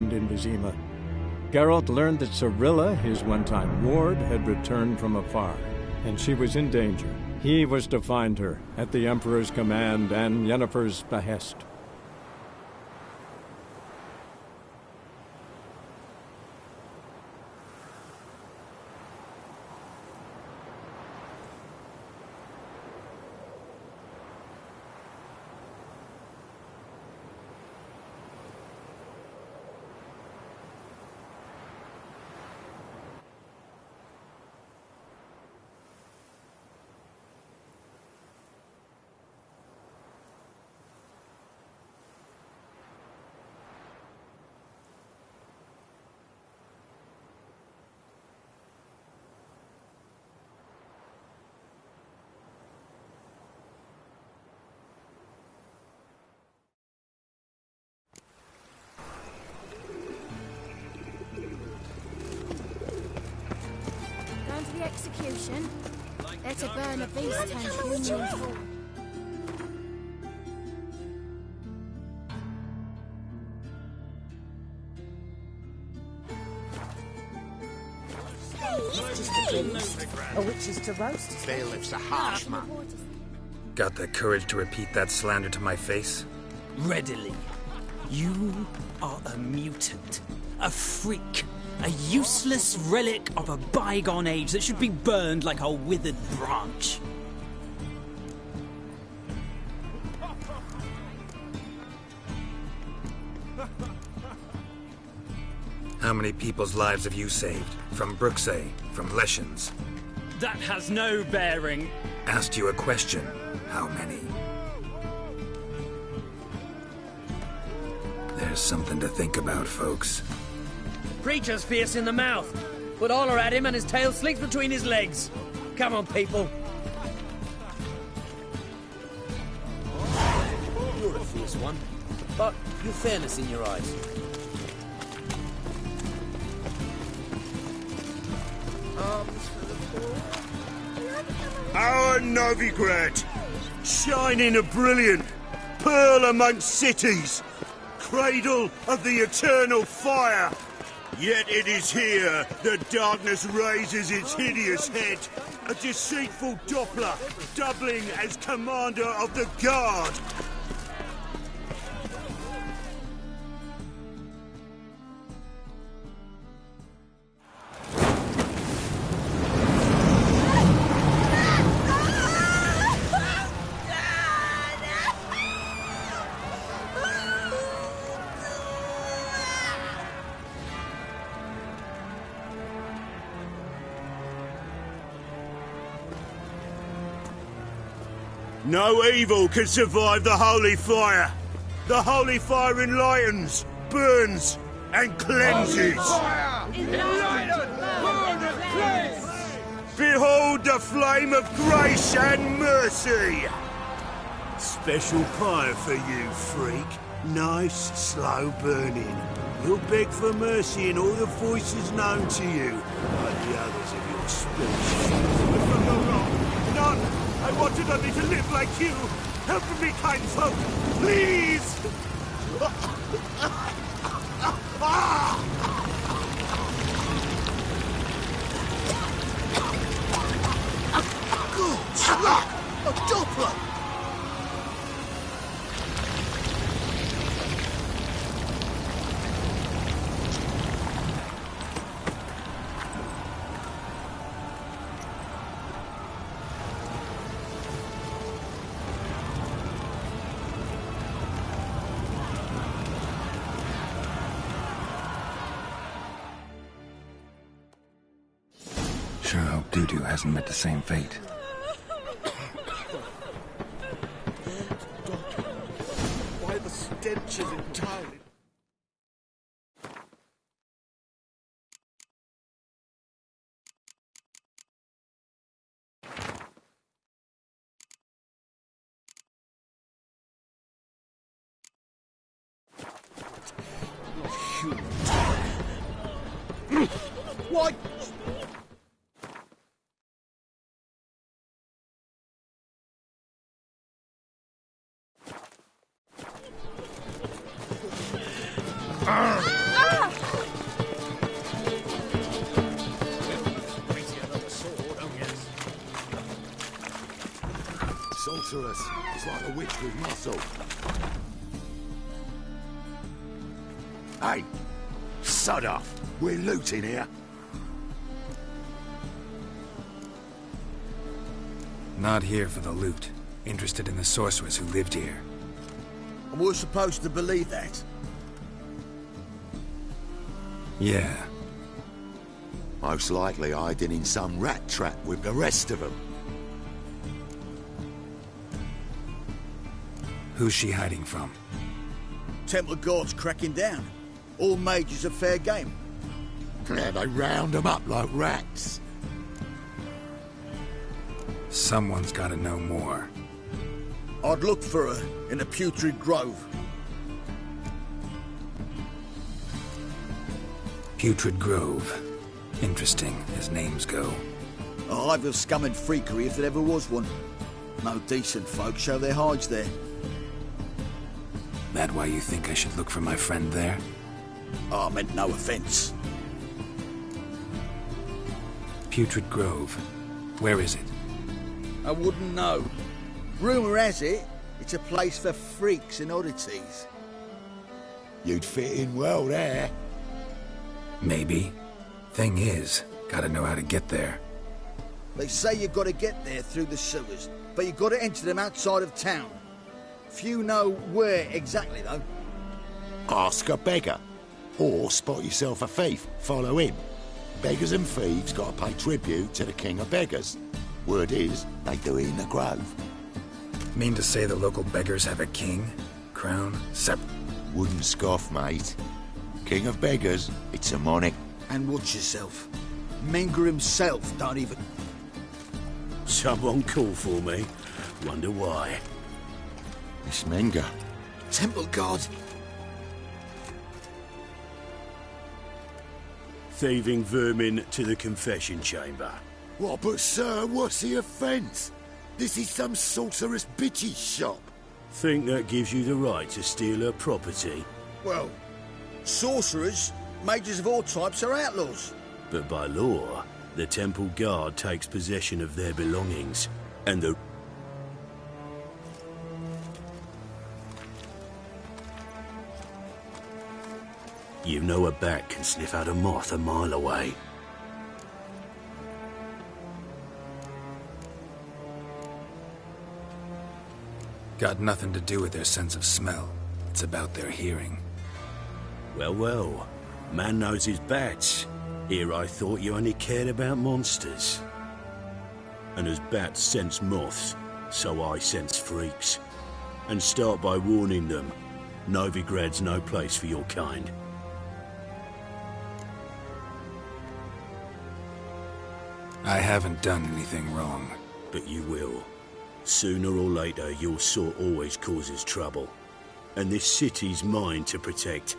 in Vizima. Geralt learned that Cirilla, his one-time ward, had returned from afar, and she was in danger. He was to find her, at the Emperor's command and Yennefer's behest. The execution. Let a burn of these 10 humans. Just a drink. A witch is to roast. Bailiff's a harsh man. Got the courage to repeat that slander to my face? Readily. You are a mutant. A freak. A useless relic of a bygone age that should be burned like a withered branch. How many people's lives have you saved? From Bruxay, from Leshens? That has no bearing. Asked you a question. How many? There's something to think about, folks. Preacher's fierce in the mouth, but all are at him and his tail slinks between his legs. Come on, people. You're a fierce one, but you've fairness in your eyes. Our Novigrad, shining a brilliant pearl amongst cities, cradle of the eternal fire. Yet it is here that darkness raises its hideous head, a deceitful Doppler, doubling as commander of the guard. No evil can survive the holy fire. The holy fire enlightens, burns, and cleanses. Behold the flame of grace and mercy. Special pyre for you, freak. Nice, slow burning. You'll beg for mercy in all the voices known to you, like the others of your species. But from no wrong, none. I wanted only to live like you. Help me, kind folk, please! Good luck! A Doppler! Sure hope Dudu hasn't met the same fate. Why the stench is entirely... Why? sorceress. It's like a witch with muscle. Hey, sod off. We're looting here. Not here for the loot. Interested in the sorceress who lived here. And we're supposed to believe that? Yeah. Most likely hiding in some rat trap with the rest of them. Who's she hiding from? Temple guards cracking down. All mages are fair game. Yeah, they round them up like rats. Someone's gotta know more. I'd look for her in the Putrid Grove. Putrid Grove. Interesting, as names go. A hive of scum and freakery if there ever was one. No decent folk show their hides there. That why you think I should look for my friend there? I meant no offence. Putrid Grove. Where is it? I wouldn't know. Rumour has it, it's a place for freaks and oddities. You'd fit in well there. Maybe. Thing is, gotta know how to get there. They say you've got to get there through the sewers, but you've got to enter them outside of town. Few know where exactly, though. Ask a beggar. Or spot yourself a thief. Follow him. Beggars and thieves gotta pay tribute to the king of beggars. Word is, they do it in the grove. Mean to say the local beggars have a king? Crown? Wouldn't scoff, mate. King of beggars, it's a monarch. And watch yourself. Menger himself don't even... Someone call for me. Wonder why. It's Menger. Temple guard. Thieving vermin to the confession chamber. What, but sir, what's the offence? This is some sorceress bitch's shop. Think that gives you the right to steal her property? Well, sorcerers, mages of all types are outlaws. But by law, the temple guard takes possession of their belongings, and the... You know a bat can sniff out a moth a mile away. Got nothing to do with their sense of smell. It's about their hearing. Well, well. Man knows his bats. Here I thought you only cared about monsters. And as bats sense moths, so I sense freaks. And start by warning them, Novigrad's no place for your kind. I haven't done anything wrong. But you will. Sooner or later, your sort always causes trouble. And this city's mine to protect.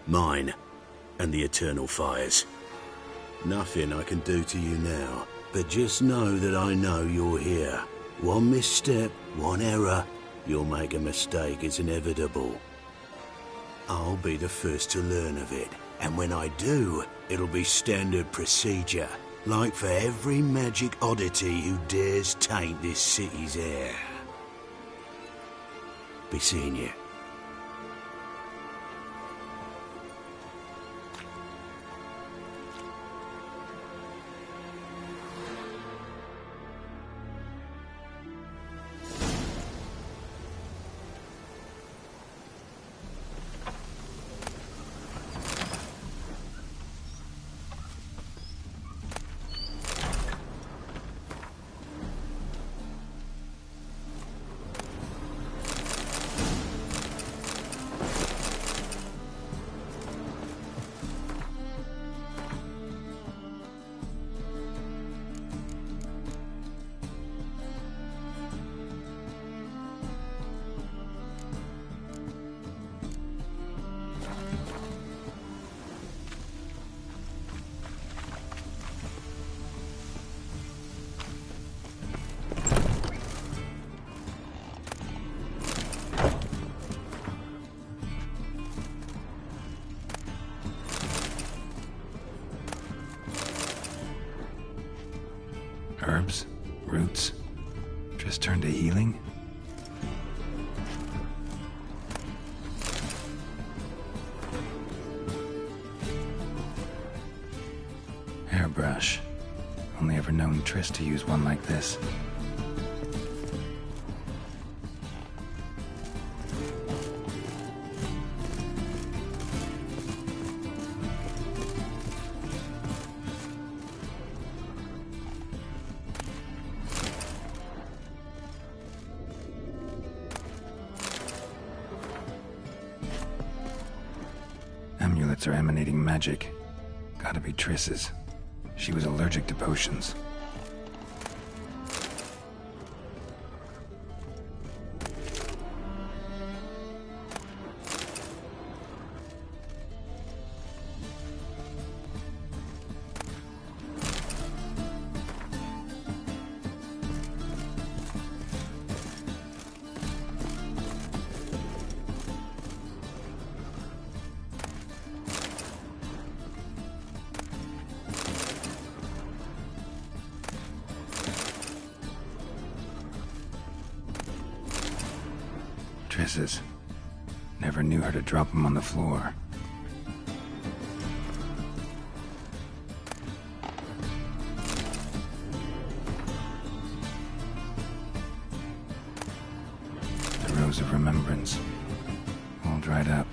Mine and the eternal fires. Nothing I can do to you now, but just know that I know you're here. One misstep, one error, you'll make a mistake, it's inevitable. I'll be the first to learn of it, and when I do, it'll be standard procedure, like for every magic oddity who dares taint this city's air. Be seeing you. just turned to healing? Hairbrush. Only ever known Triss to use one like this. Amulets are emanating magic. Gotta be Triss's. She was allergic to potions. Triss's. Never knew her to drop them on the floor. The Rose of Remembrance. All dried up.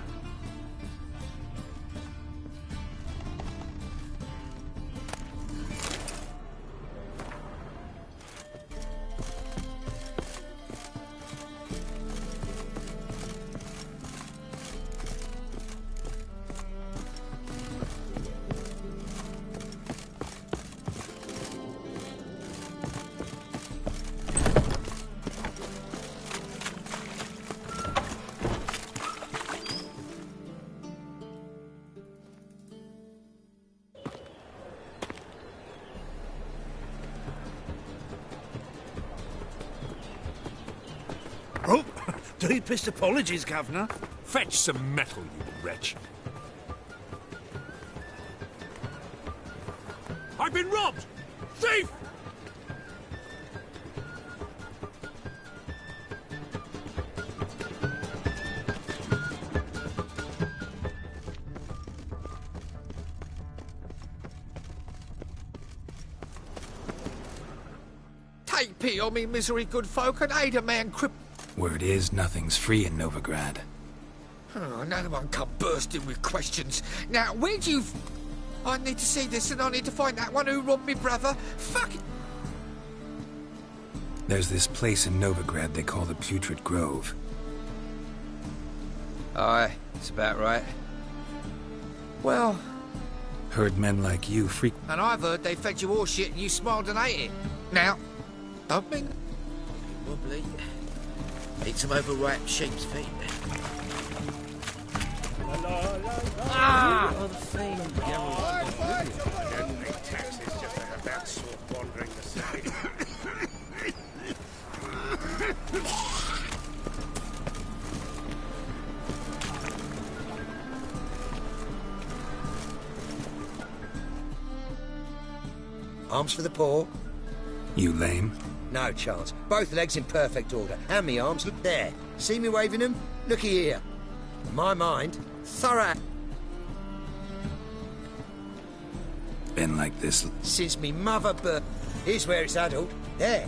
Oh, deepest apologies, Governor. Fetch some metal, you wretch. I've been robbed! Thief! Take pity on me, misery, good folk, and aid a man crippled. Word is, nothing's free in Novigrad. Oh, another one come bursting with questions. Now, where'd you... I need to see this, and I need to find that one who robbed me brother. Fuck it. There's this place in Novigrad they call the Putrid Grove. Aye, it's about right. Well... Heard men like you freak... And I've heard they fed you all shit and you smiled and ate it. Now, don't mean... Wobbly. Eat some overripe sheep's feet. Ah! Taxes just like a bad sort wandering the city. Arms for the poor. You lame? No chance. Both legs in perfect order. And me arms, look there. See me waving them? Looky here. In my mind, thorough. Been like this Since me mother birth. Here's where it's adult. There.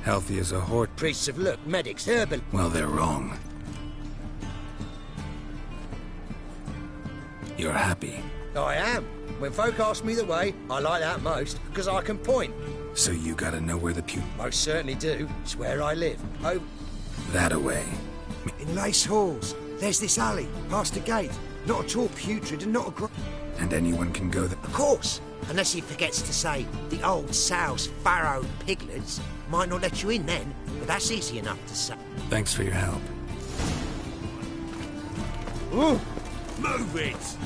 healthy as a horse. Priests of look, medics, herbal. Well, they're wrong. You're happy. I am. When folk ask me the way, I like that most, because I can point. So you gotta know where the Most certainly do. It's where I live. Oh... That away. In Lace Halls. There's this alley, past the gate. Not at all putrid and not a And anyone can go there? Of course. Unless he forgets to say, the old sow's farrowed piglets might not let you in then, but that's easy enough to say. Thanks for your help. Ooh! Move it!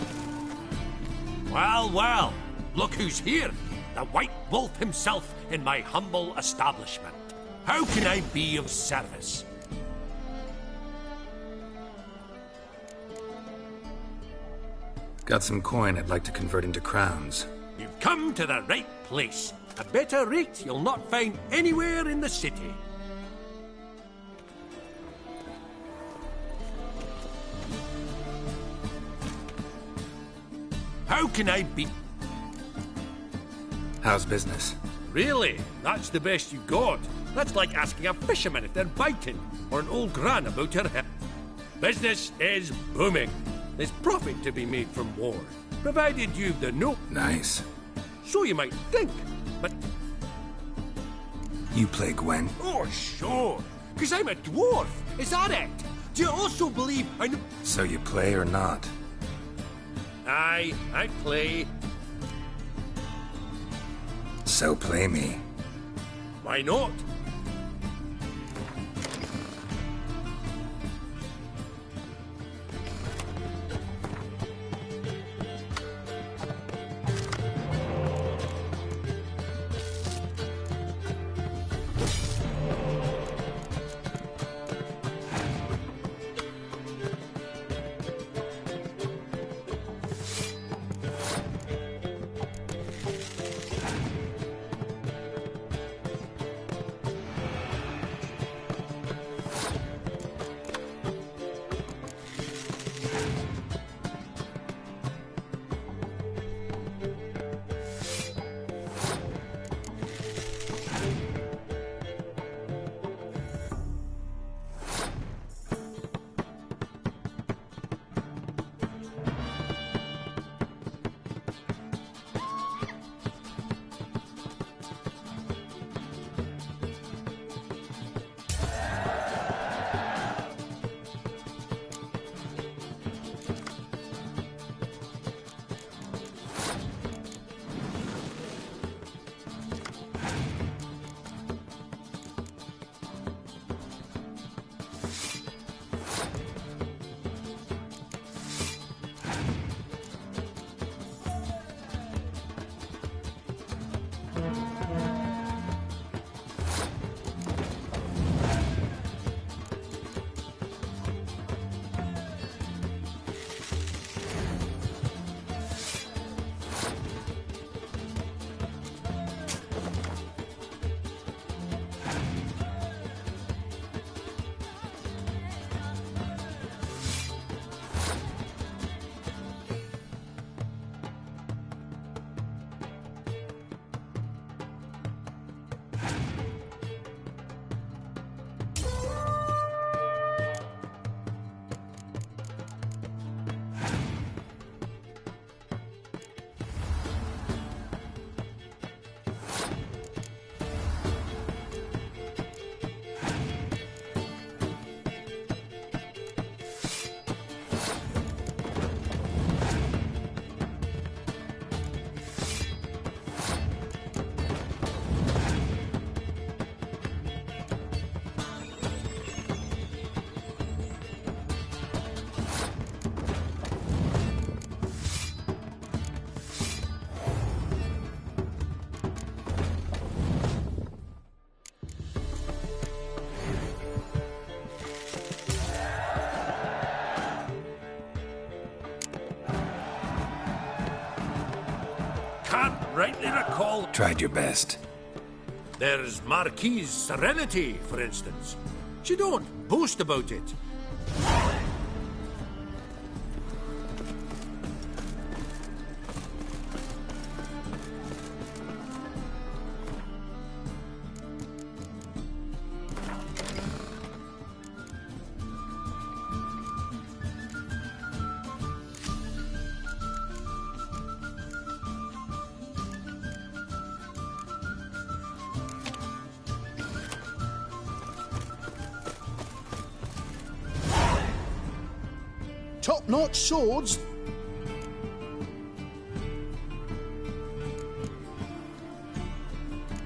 Well, well, look who's here. The White Wolf himself in my humble establishment. How can I be of service? Got some coin I'd like to convert into crowns. You've come to the right place. A better rate you'll not find anywhere in the city. How can I be... How's business? Really? That's the best you got? That's like asking a fisherman if they're biting, or an old gran about her hip. Business is booming. There's profit to be made from war, provided you've the note. Nice. So you might think, but... You play Gwen? Oh, sure. Because I'm a dwarf. Is that it? Do you also believe I know... So you play or not? Aye, I play. So play me. Why not? Can't rightly recall... Tried your best. There's Marquise Serenity, for instance. She don't boast about it. Top-notch swords.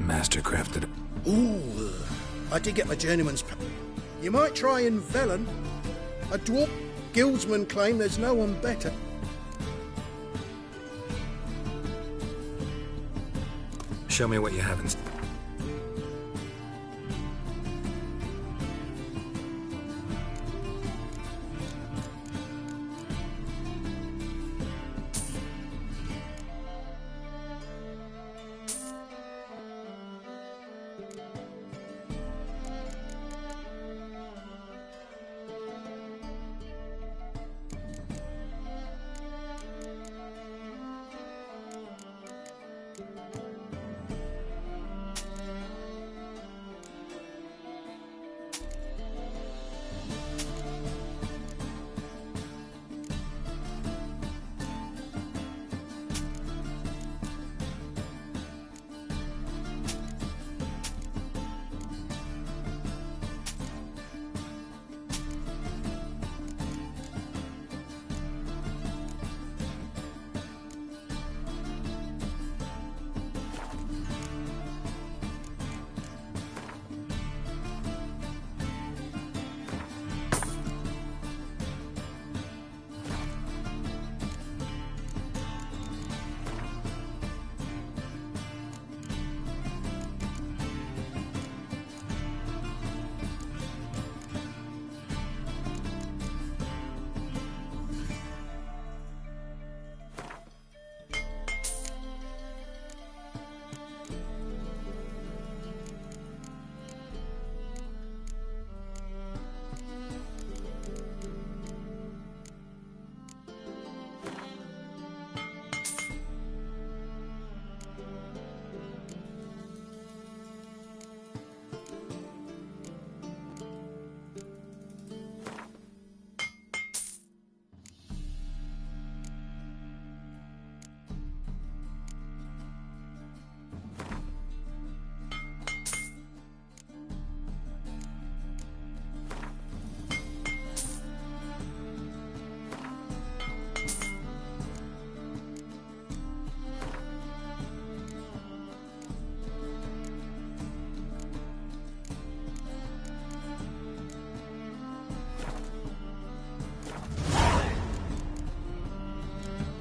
Mastercrafted. Ooh, I did get my journeyman's... You might try in Velen. A dwarf guildsmen claim there's no one better. Show me what you haven't.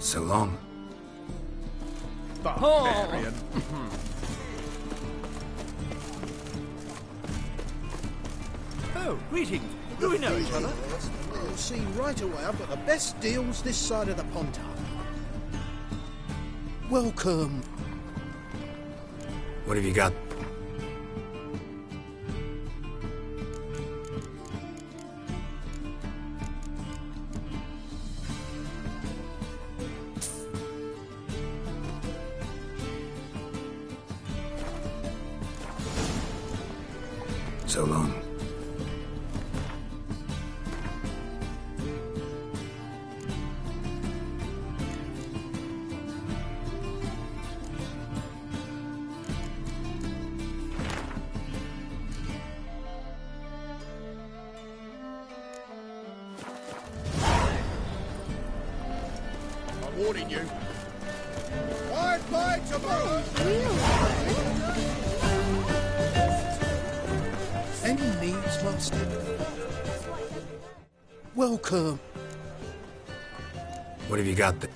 So long. Barbarian. Oh, greetings. Do we know each other? You'll see right away I've got the best deals this side of the Pontar. Welcome. What have you got? So long. I'm warning you. Bye tomorrow. Any needs, Master? Welcome. What have you got there?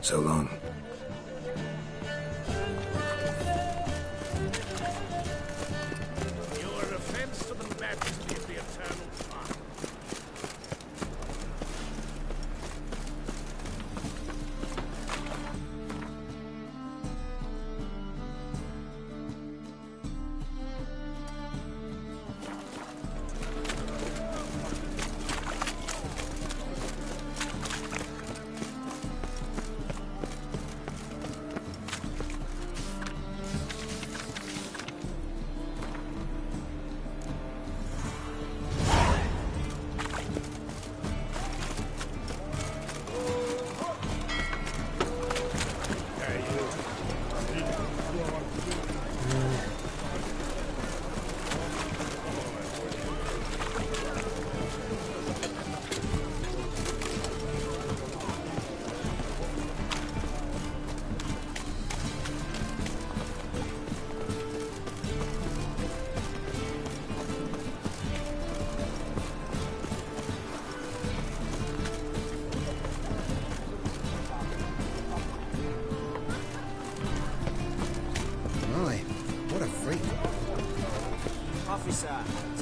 So long. You're an offense to the majesty of the eternal fire.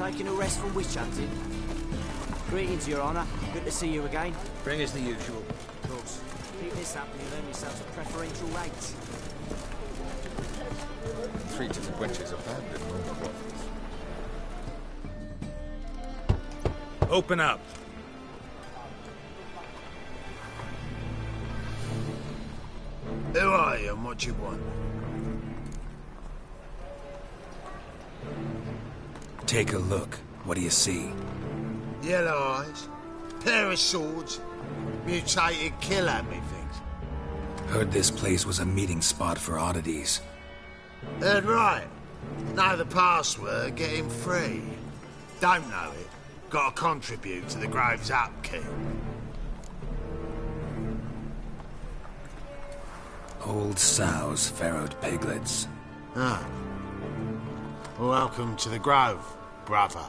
Taking a rest from witch hunting? Greetings, Your Honour. Good to see you again. Bring us the usual. Of course. Keep this up and you'll earn yourselves a preferential rate. 3 to the wenches abandoned normal brothels. Open up. Who are you and what you want? Take a look. What do you see? Yellow eyes, pair of swords, mutated killer, methinks. Heard this place was a meeting spot for oddities. Heard right. Know the password, get him free. Don't know it, gotta contribute to the Grove's upkeep. Old sows, farrowed piglets. Ah. Welcome to the Grove, brother.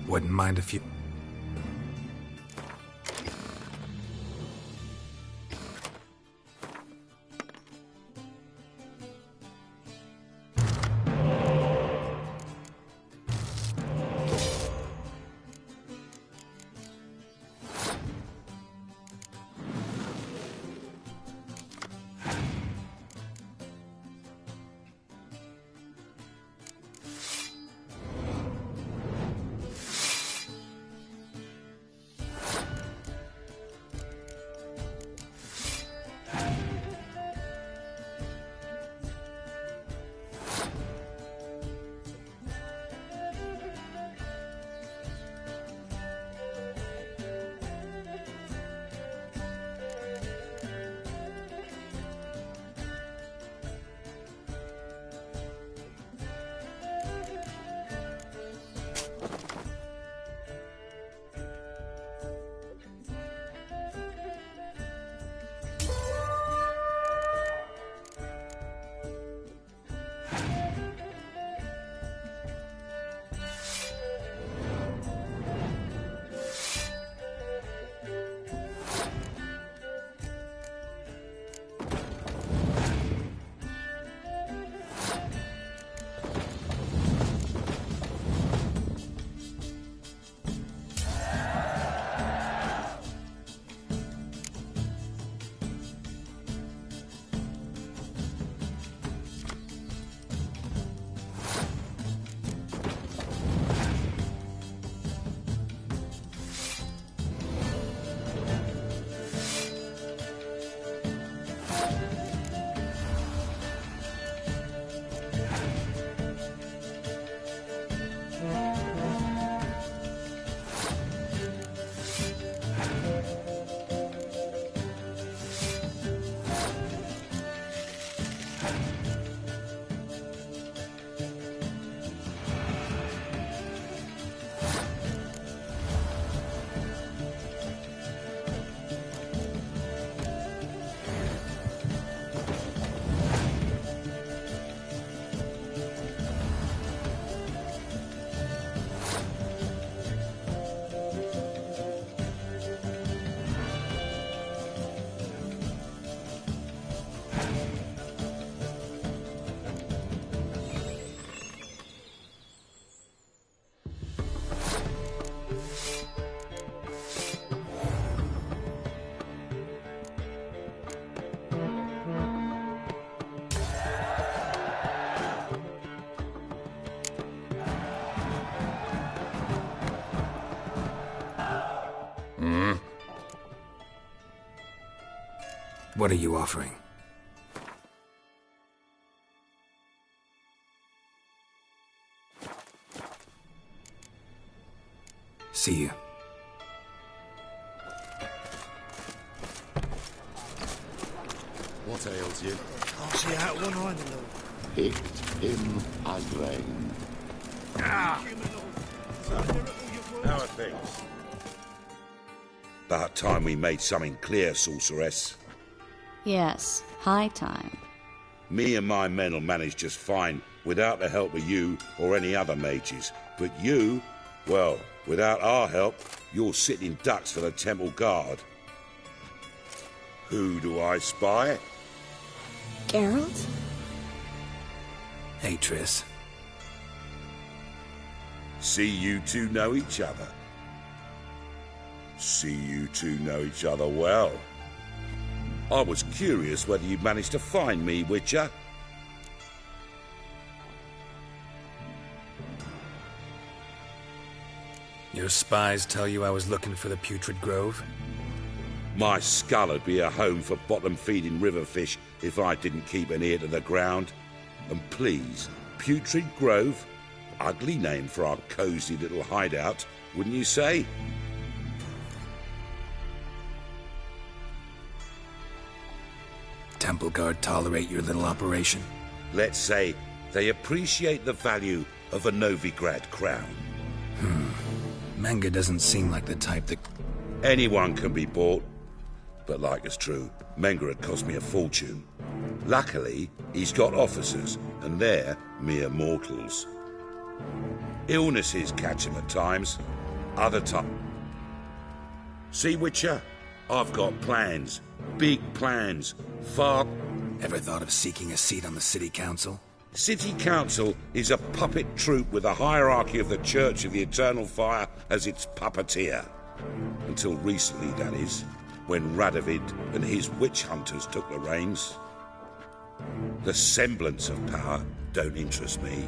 Wouldn't mind if you... What are you offering? See you. What ails you? Can't see out one eye, my lord. Picked. him again. How are things? About time we made something clear, sorceress. Yes, high time. Me and my men'll manage just fine without the help of you or any other mages. But you, well, without our help, you're sitting ducks for the temple guard. Who do I spy? Geralt? Hey, Triss. See you two know each other. See you two know each other well. I was curious whether you'd managed to find me, Witcher. Your spies tell you I was looking for the Putrid Grove? My skull'd be a home for bottom-feeding riverfish if I didn't keep an ear to the ground. And please, Putrid Grove? Ugly name for our cosy little hideout, wouldn't you say? Temple Guard tolerate your little operation? Let's say they appreciate the value of a Novigrad crown. Manga doesn't seem like the type that... Anyone can be bought. But like it's true, Menga had cost me a fortune. Luckily, he's got officers, and they're mere mortals. Illnesses catch him at times, other times. See, Witcher? I've got plans. Big plans. Far... Ever thought of seeking a seat on the City Council? City Council is a puppet troupe with a hierarchy of the Church of the Eternal Fire as its puppeteer. Until recently, that is, when Radovid and his witch hunters took the reins. The semblance of power don't interest me.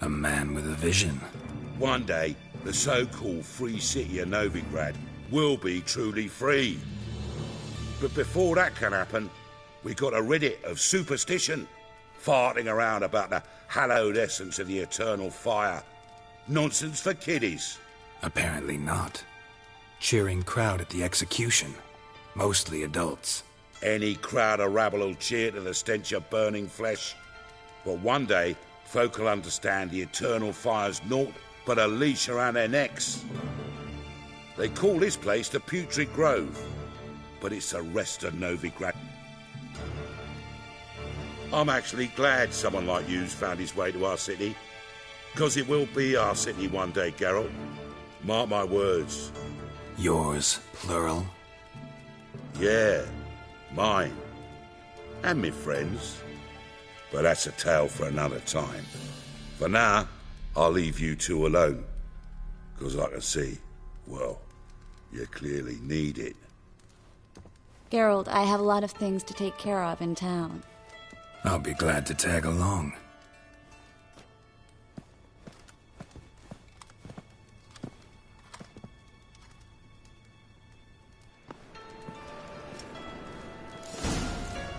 A man with a vision. One day, the so-called free city of Novigrad will be truly free. But before that can happen, we got to rid it of superstition, farting around about the hallowed essence of the eternal fire. Nonsense for kiddies. Apparently not. Cheering crowd at the execution. Mostly adults. Any crowd of rabble will cheer to the stench of burning flesh. But one day, folk will understand the eternal fire's naught but a leash around their necks. They call this place the Putrid Grove, but it's the rest of Novigrad. I'm actually glad someone like you's found his way to our city, because it will be our city one day, Geralt. Mark my words. Yours, plural? Yeah, mine. And me friends. But that's a tale for another time. For now, I'll leave you two alone. Because I can see, well, you clearly need it. Geralt, I have a lot of things to take care of in town. I'll be glad to tag along.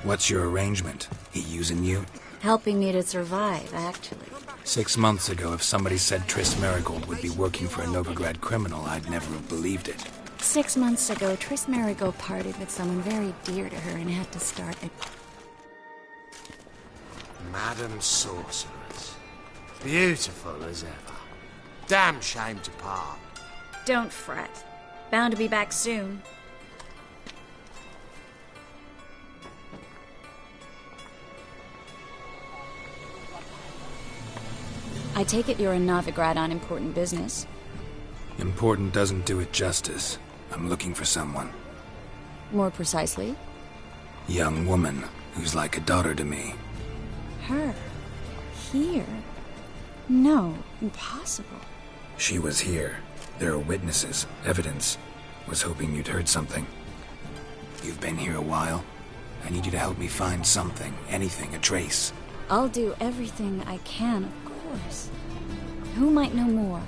What's your arrangement? He using you? Helping me to survive, actually. 6 months ago, if somebody said Triss Marigold would be working for a Novigrad criminal, I'd never have believed it. 6 months ago, Triss Marigold parted with someone very dear to her and had to start a... Madam Sorceress. Beautiful as ever. Damn shame to part. Don't fret. Bound to be back soon. I take it you're in Novigrad on important business. Important doesn't do it justice. I'm looking for someone. More precisely? Young woman who's like a daughter to me. Her? Here? No, impossible. She was here. There are witnesses, evidence. Was hoping you'd heard something. You've been here a while. I need you to help me find something, anything, a trace. I'll do everything I can, of course. Who might know more?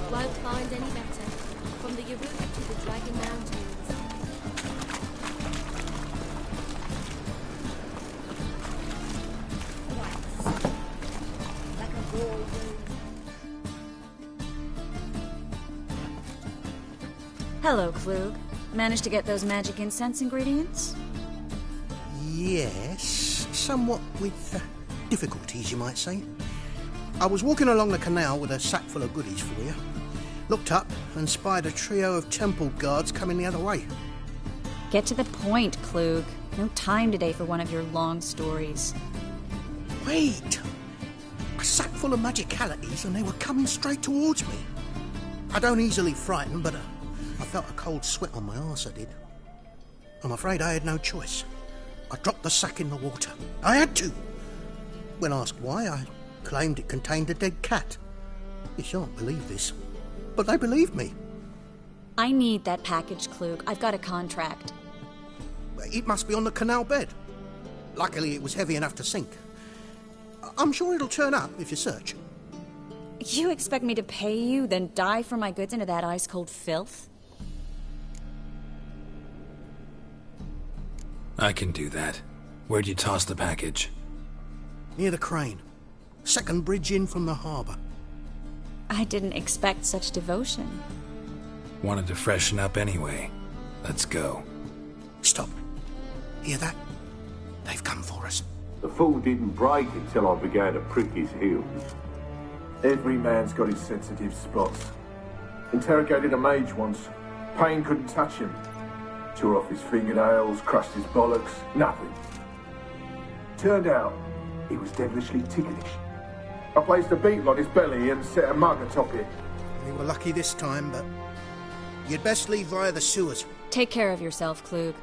Won't find any better. From the Yaruka to the Dragon Mountains. Hello, Klug. Managed to get those magic incense ingredients? Yes, somewhat with difficulties, you might say. I was walking along the canal with a sack full of goodies for you. Looked up and spied a trio of temple guards coming the other way. Get to the point, Klug. No time today for one of your long stories. Wait! A sack full of magicalities and they were coming straight towards me. I don't easily frighten, but I felt a cold sweat on my arse, I did. I'm afraid I had no choice. I dropped the sack in the water. I had to. When asked why, I claimed it contained a dead cat. You shan't believe this, but they believed me. I need that package, Klug. I've got a contract. It must be on the canal bed. Luckily, it was heavy enough to sink. I'm sure it'll turn up if you search. You expect me to pay you, then dive for my goods into that ice-cold filth? I can do that. Where'd you toss the package? Near the crane. Second bridge in from the harbour. I didn't expect such devotion. Wanted to freshen up anyway. Let's go. Stop. Hear that? They've come for us. The fool didn't break until I began to prick his heels. Every man's got his sensitive spots. Interrogated a mage once. Pain couldn't touch him. Tore off his fingernails, crushed his bollocks, nothing. Turned out, he was devilishly ticklish. I placed a beetle on his belly and set a mug atop it. We were lucky this time, but you'd best leave via the sewers. Take care of yourself, Klug.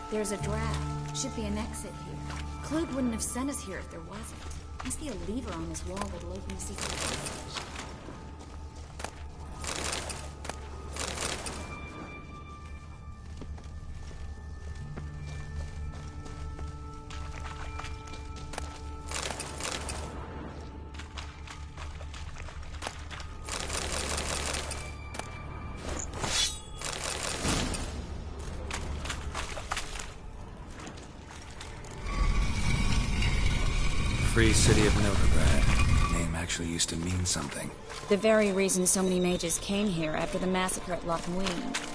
There's a draft. Should be an exit here. Klug wouldn't have sent us here if there wasn't. Must be a lever on this wall that'll open the secret passage. Free city of Novigrad. Name actually used to mean something. The very reason so many mages came here after the massacre at Loch Muin.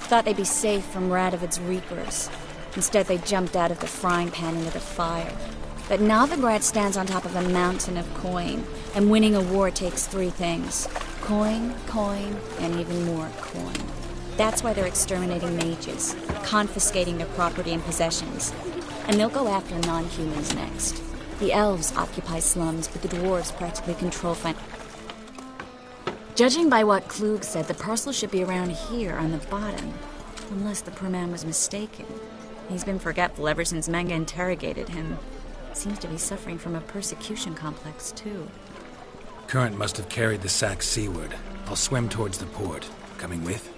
Thought they'd be safe from Radovid's reapers. Instead, they jumped out of the frying pan into the fire. But Novigrad stands on top of a mountain of coin, and winning a war takes three things. Coin, coin, and even more coin. That's why they're exterminating mages, confiscating their property and possessions. And they'll go after non-humans next. The elves occupy slums, but the dwarves practically control Judging by what Klug said, the parcel should be around here on the bottom. Unless the poor man was mistaken. He's been forgetful ever since Manga interrogated him. Seems to be suffering from a persecution complex, too. Current must have carried the sack seaward. I'll swim towards the port. Coming with?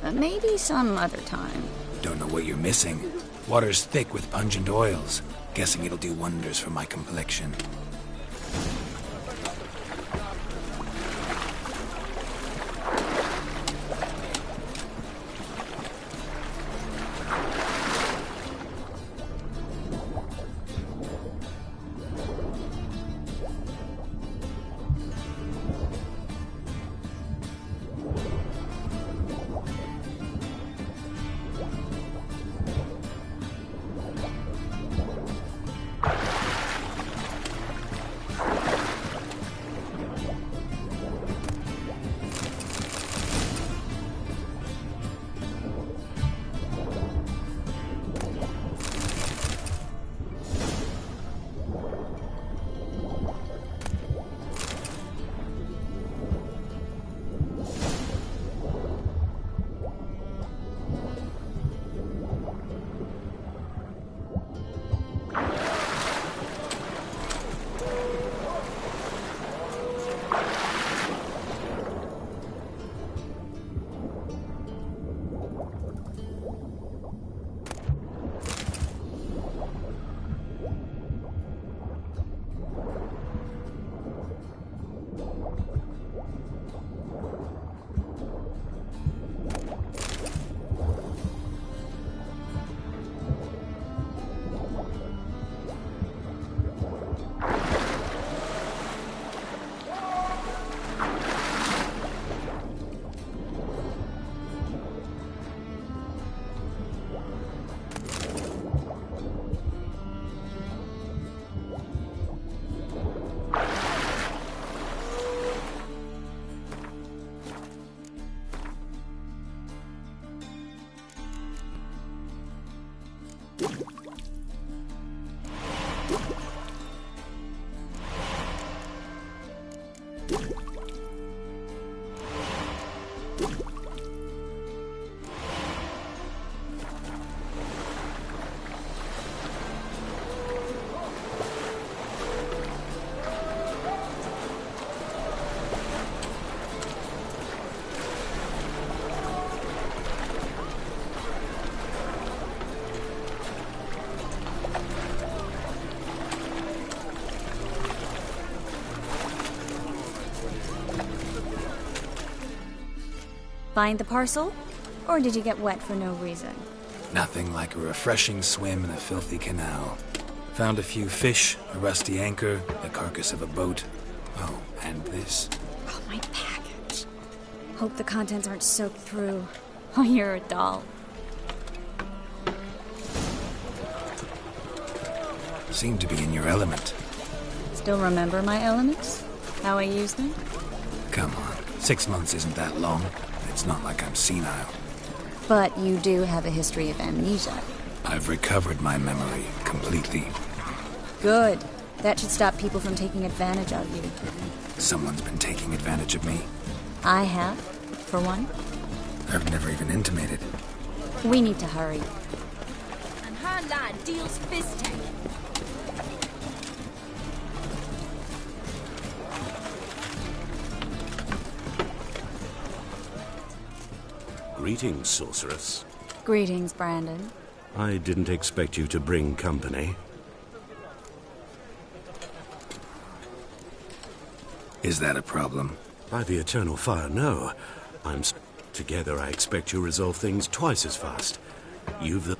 Maybe some other time. Don't know what you're missing. Water's thick with pungent oils. Guessing it'll do wonders for my complexion. Find the parcel? Or did you get wet for no reason? Nothing like a refreshing swim in a filthy canal. Found a few fish, a rusty anchor, the carcass of a boat. Oh, and this. Oh, my package. Hope the contents aren't soaked through. Oh, you're a doll. Seem to be in your element. Still remember my elements? How I use them? Come on, 6 months isn't that long. It's not like I'm senile. But you do have a history of amnesia. I've recovered my memory completely. Good. That should stop people from taking advantage of you. Someone's been taking advantage of me. I have, for one. I've never even intimated. We need to hurry. And her lad deals fisting. Greetings, sorceress. Greetings, Brandon. I didn't expect you to bring company. Is that a problem? By the eternal fire, no. Together, I expect you resolve things twice as fast. You've the...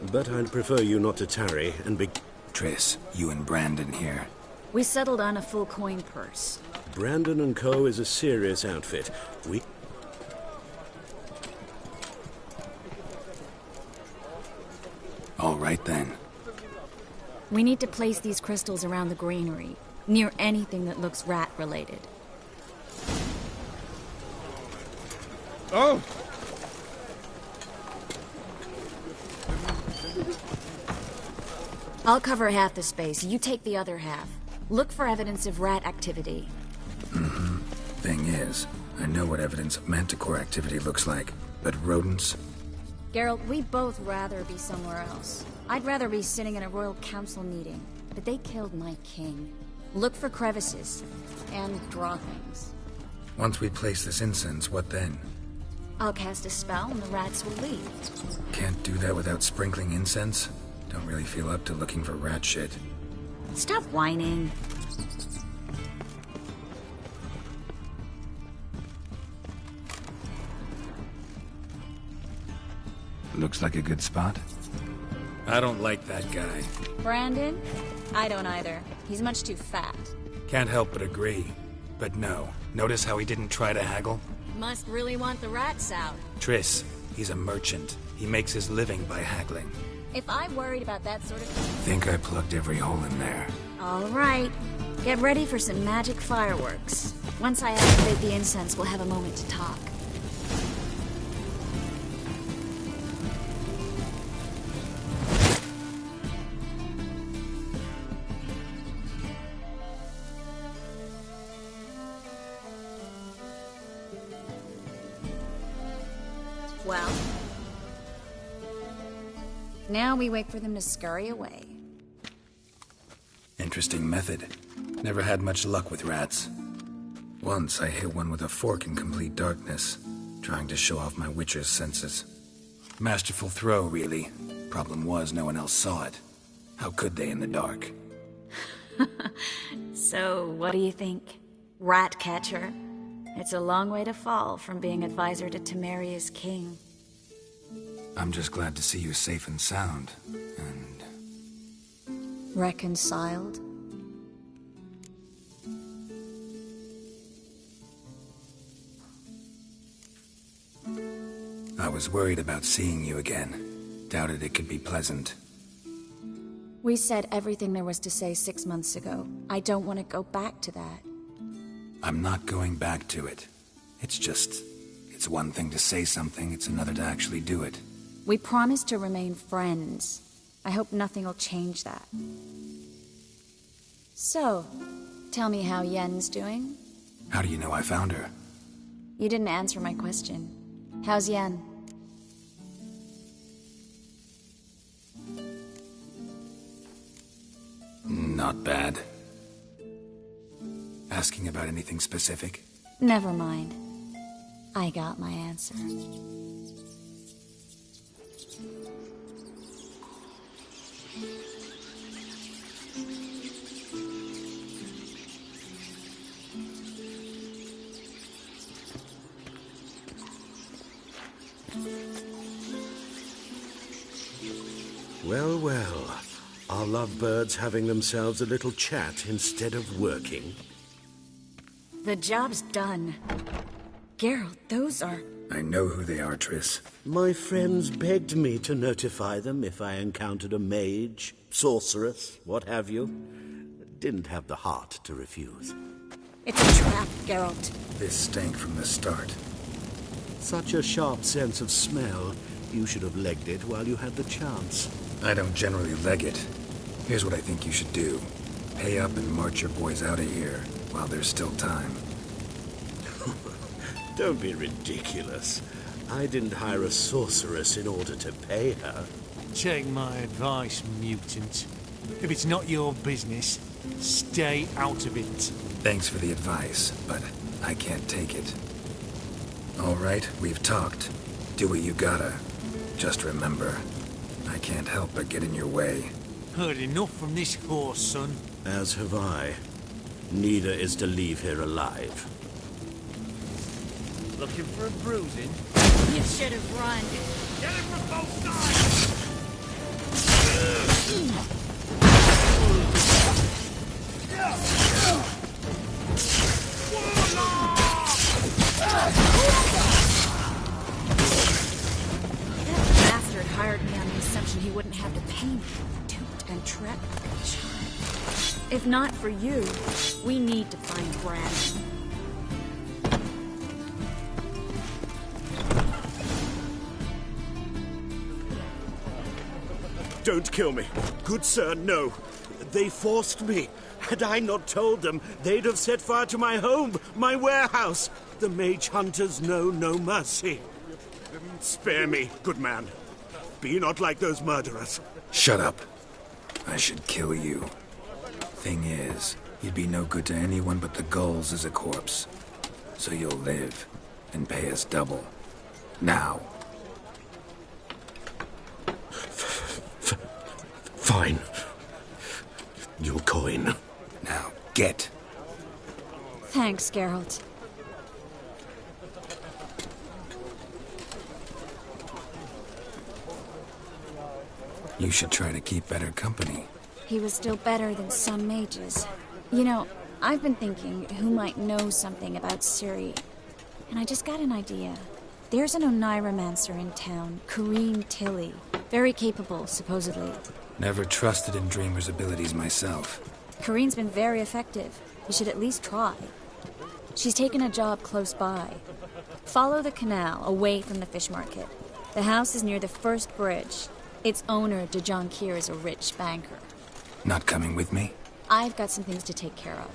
But I'd prefer you not to tarry and be... Triss, you and Brandon here. We settled on a full coin purse. Brandon and Co. is a serious outfit. We... All right, then. We need to place these crystals around the granary, near anything that looks rat-related. Oh! I'll cover half the space, you take the other half. Look for evidence of rat activity. Mm-hmm. Thing is, I know what evidence of manticore activity looks like, but rodents? Geralt, we'd both rather be somewhere else. I'd rather be sitting in a royal council meeting, but they killed my king. Look for crevices, and draw things. Once we place this incense, what then? I'll cast a spell and the rats will leave. Can't do that without sprinkling incense? Don't really feel up to looking for rat shit. Stop whining. Looks like a good spot. I don't like that guy. Brandon? I don't either. He's much too fat. Can't help but agree. But no. Notice how he didn't try to haggle? Must really want the rats out. Triss, he's a merchant. He makes his living by haggling. If I'm worried about that sort of thing... Think I plugged every hole in there. All right. Get ready for some magic fireworks. Once I activate the incense, we'll have a moment to talk. Well, now we wait for them to scurry away. Interesting method. Never had much luck with rats. Once I hit one with a fork in complete darkness, trying to show off my witcher's senses. Masterful throw, really. Problem was, no one else saw it. How could they in the dark? So, what do you think? Rat catcher? It's a long way to fall from being advisor to Temeria's king. I'm just glad to see you safe and sound, and... Reconciled? I was worried about seeing you again. Doubted it could be pleasant. We said everything there was to say 6 months ago. I don't want to go back to that. I'm not going back to it. It's one thing to say something, it's another to actually do it. We promised to remain friends. I hope nothing will change that. So, tell me how Yen's doing? How do you know I found her? You didn't answer my question. How's Yen? Not bad. Asking about anything specific? Never mind. I got my answer. Well, well. Are lovebirds having themselves a little chat instead of working? The job's done. Geralt, those are... I know who they are, Triss. My friends begged me to notify them if I encountered a mage, sorceress, what have you. Didn't have the heart to refuse. It's a trap, Geralt. This stank from the start. Such a sharp sense of smell. You should have legged it while you had the chance. I don't generally leg it. Here's what I think you should do. Pay up and march your boys out of here while there's still time. Don't be ridiculous. I didn't hire a sorceress in order to pay her. Take my advice, mutant. If it's not your business, stay out of it. Thanks for the advice, but I can't take it. All right, we've talked. Do what you gotta. Just remember, I can't help but get in your way. Heard enough from this horse, son. As have I. Neither is to leave here alive. Looking for a bruising? You should have run. Get him from both sides! That bastard hired me on the assumption he wouldn't have to pay me. Duped and trapped like a child. If not for you, we need to find Brandon. Don't kill me. Good sir, no. They forced me. Had I not told them, they'd have set fire to my home, my warehouse. The mage hunters know no mercy. Spare me, good man. Be not like those murderers. Shut up. I should kill you. Thing is, you'd be no good to anyone but the gulls as a corpse. So you'll live and pay us double. Now. Fine. Your coin. Now, get. Thanks, Geralt. You should try to keep better company. He was still better than some mages. You know, I've been thinking who might know something about Ciri. And I just got an idea. There's an Oneiromancer in town, Corrine Tilly. Very capable, supposedly. Never trusted in Dreamer's abilities myself. Corrine's been very effective. You should at least try. She's taken a job close by. Follow the canal, away from the fish market. The house is near the first bridge. Its owner, De Jonquier, is a rich banker. Not coming with me? I've got some things to take care of.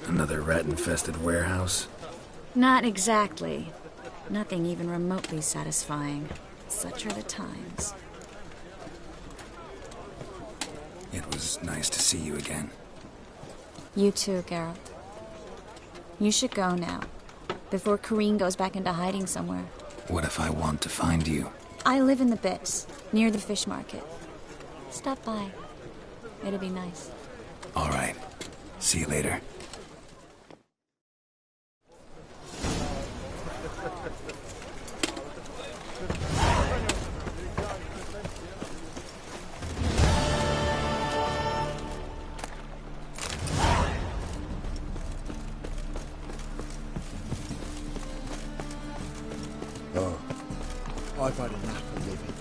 Another rat-infested warehouse? Not exactly. Nothing even remotely satisfying. Such are the times. It was nice to see you again. You too, Geralt. You should go now, before Corrine goes back into hiding somewhere. What if I want to find you? I live in the Bits, near the fish market. Stop by. It'll be nice. All right. See you later. I've had enough of living.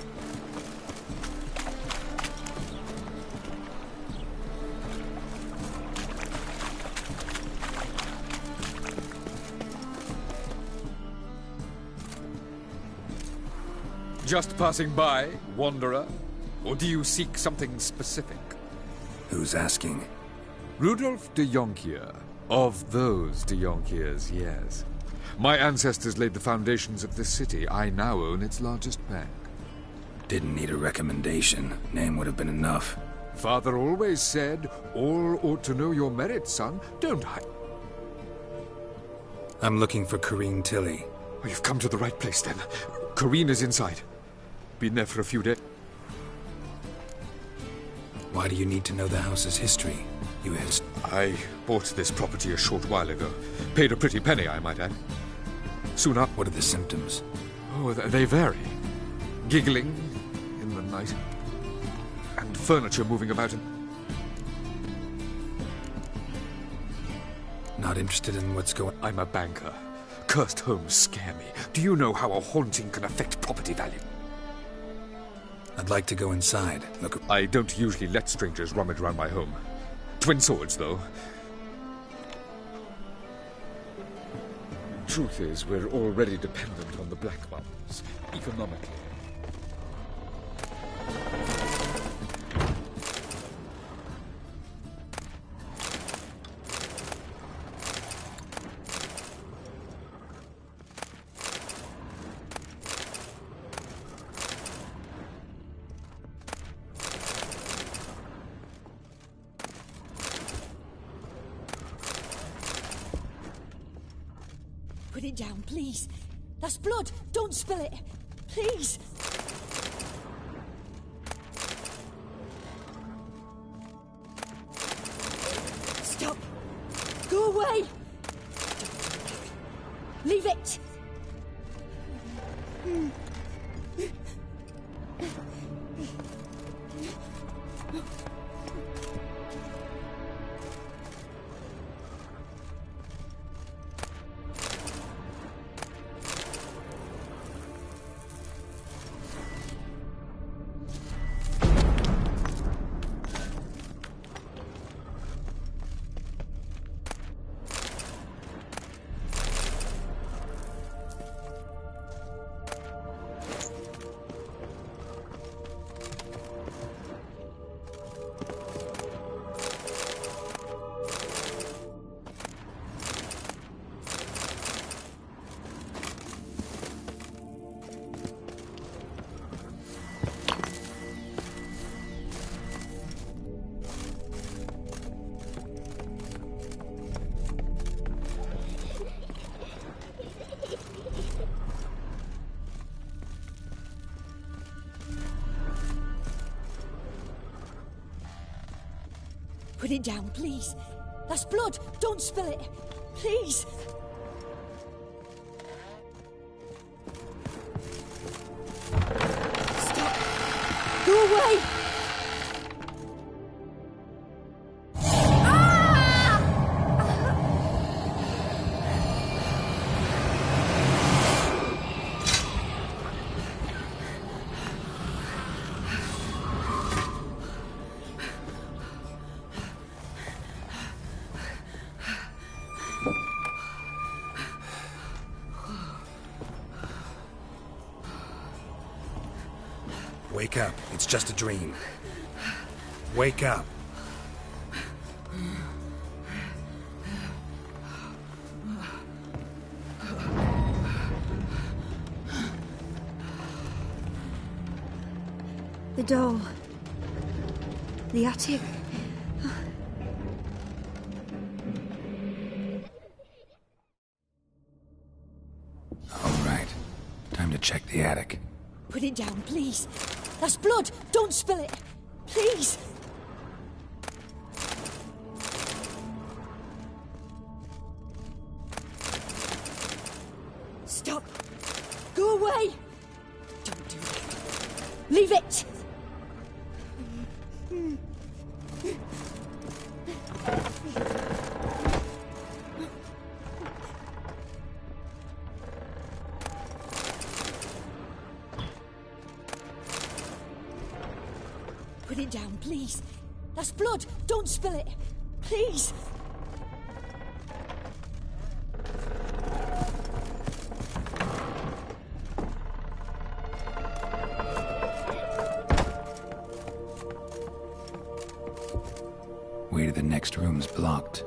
Just passing by, wanderer? Or do you seek something specific? Who's asking? Rudolf de Jonkier. Of those de Jonkiers, yes. My ancestors laid the foundations of this city. I now own its largest bank. Didn't need a recommendation. Name would have been enough. Father always said, all ought to know your merits, son. Don't hide. I'm looking for Corrine Tilly. Oh, you've come to the right place, then. Corrine is inside. Been there for a few days. Why do you need to know the house's history? I bought this property a short while ago. Paid a pretty penny, I might add. Soon up. What are the symptoms? Oh, they vary. Giggling in the night. And furniture moving about. Not interested in what's going on? I'm a banker. Cursed homes scare me. Do you know how a haunting can affect property value? I'd like to go inside. Look, I don't usually let strangers rummage around my home. Twin swords, though. Truth is, we're already dependent on the Black Ones, economically. Put it down, please. That's blood. Don't spill it. Please. Stop. Go away. Leave it. Put it down, please. That's blood. Don't spill it. Please. Stop. Go away. Wake up. It's just a dream. Wake up. The door. The attic. All right. Time to check the attic. Put it down, please. That's blood. Don't spill it. Please. Stop. Go away. Don't do that. Leave it. Put it down, please. That's blood. Don't spill it. Please. Way to the next room's blocked.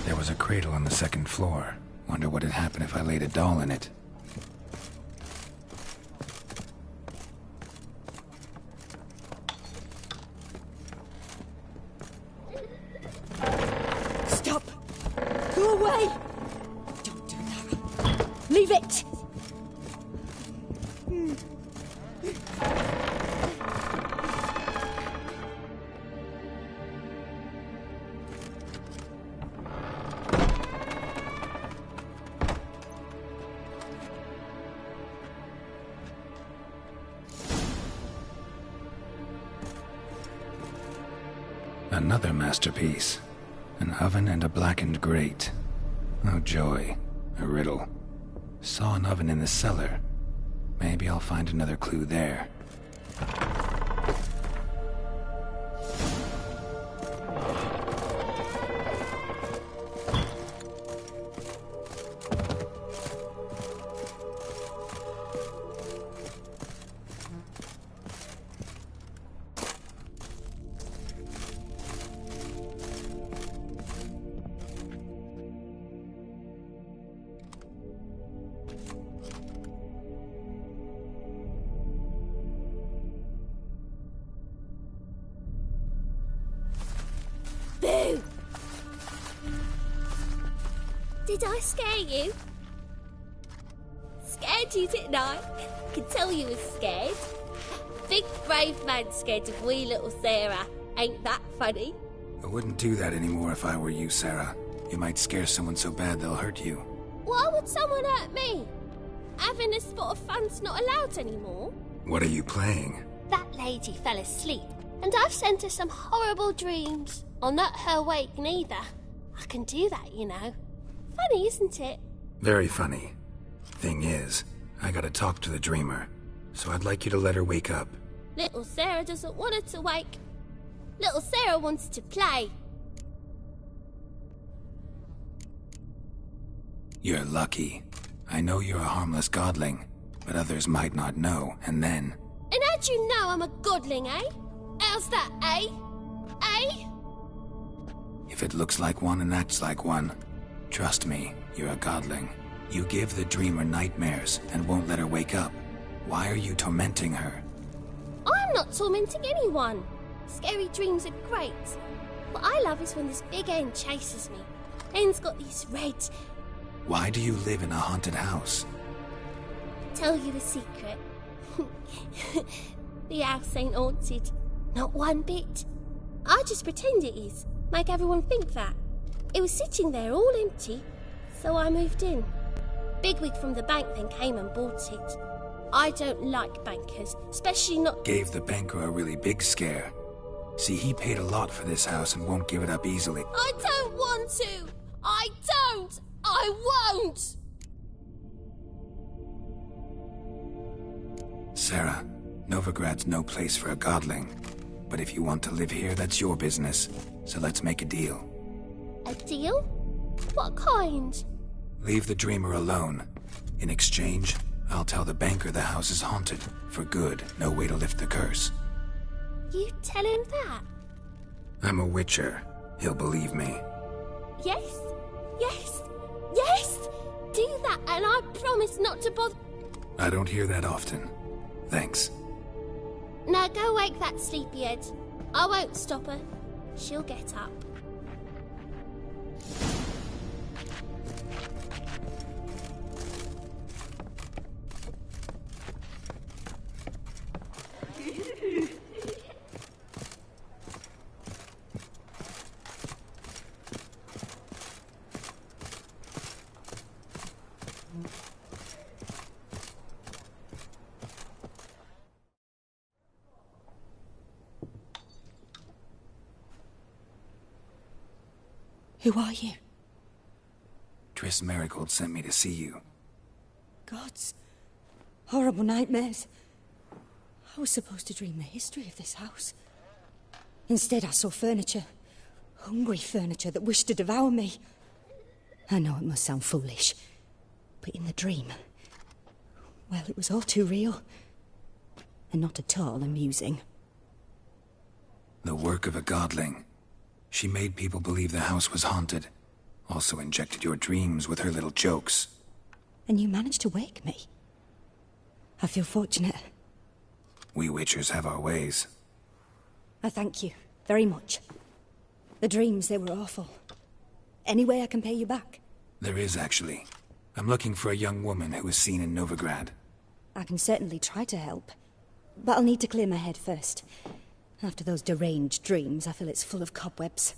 There was a cradle on the second floor. Wonder what'd happen if I laid a doll in it. Stop! Go away! Don't do that. Leave it! Another masterpiece. An oven and a blackened grate. Oh joy. A riddle. Saw an oven in the cellar. Maybe I'll find another clue there. Boo! Did I scare you? Scared you, didn't I? Could tell you was scared. Big brave man scared of wee little Sarah. Ain't that funny? I wouldn't do that anymore if I were you, Sarah. You might scare someone so bad they'll hurt you. Why would someone hurt me? Having a spot of fun's not allowed anymore. What are you playing? That lady fell asleep, and I've sent her some horrible dreams. I'll not her wake neither. I can do that, you know. Funny, isn't it? Very funny. Thing is, I gotta talk to the dreamer, so I'd like you to let her wake up. Little Sarah doesn't want her to wake. Little Sarah wants to play. You're lucky. I know you're a harmless godling, but others might not know, and then... And how'd you know I'm a godling, eh? How's that, eh? Eh? If it looks like one and acts like one, trust me, you're a godling. You give the dreamer nightmares and won't let her wake up. Why are you tormenting her? I'm not tormenting anyone. Scary dreams are great. What I love is when this big end chases me. End's got these red... Why do you live in a haunted house? Tell you a secret. The house ain't haunted. Not one bit. I just pretend it is. Make everyone think that. It was sitting there all empty, so I moved in. Bigwig from the bank then came and bought it. I don't like bankers, especially not... Gave the banker a really big scare. See, he paid a lot for this house and won't give it up easily. I don't want to! I don't! I won't! Sarah, Novigrad's no place for a godling. But if you want to live here, that's your business. So let's make a deal. A deal? What kind? Leave the dreamer alone. In exchange, I'll tell the banker the house is haunted. For good, no way to lift the curse. You tell him that? I'm a witcher. He'll believe me. Yes? Yes? Yes! Do that and I promise not to bother... I don't hear that often. Thanks. Now go wake that sleepyhead. I won't stop her. She'll get up. Who are you? Triss Marigold sent me to see you. Gods. Horrible nightmares. I was supposed to dream the history of this house. Instead, I saw furniture. Hungry furniture that wished to devour me. I know it must sound foolish, but in the dream, well, it was all too real. And not at all amusing. The work of a godling. She made people believe the house was haunted. Also injected your dreams with her little jokes. And you managed to wake me. I feel fortunate. We Witchers have our ways. I thank you very much. The dreams, they were awful. Any way I can pay you back? There is, actually. I'm looking for a young woman who was seen in Novigrad. I can certainly try to help. But I'll need to clear my head first. After those deranged dreams, I feel it's full of cobwebs.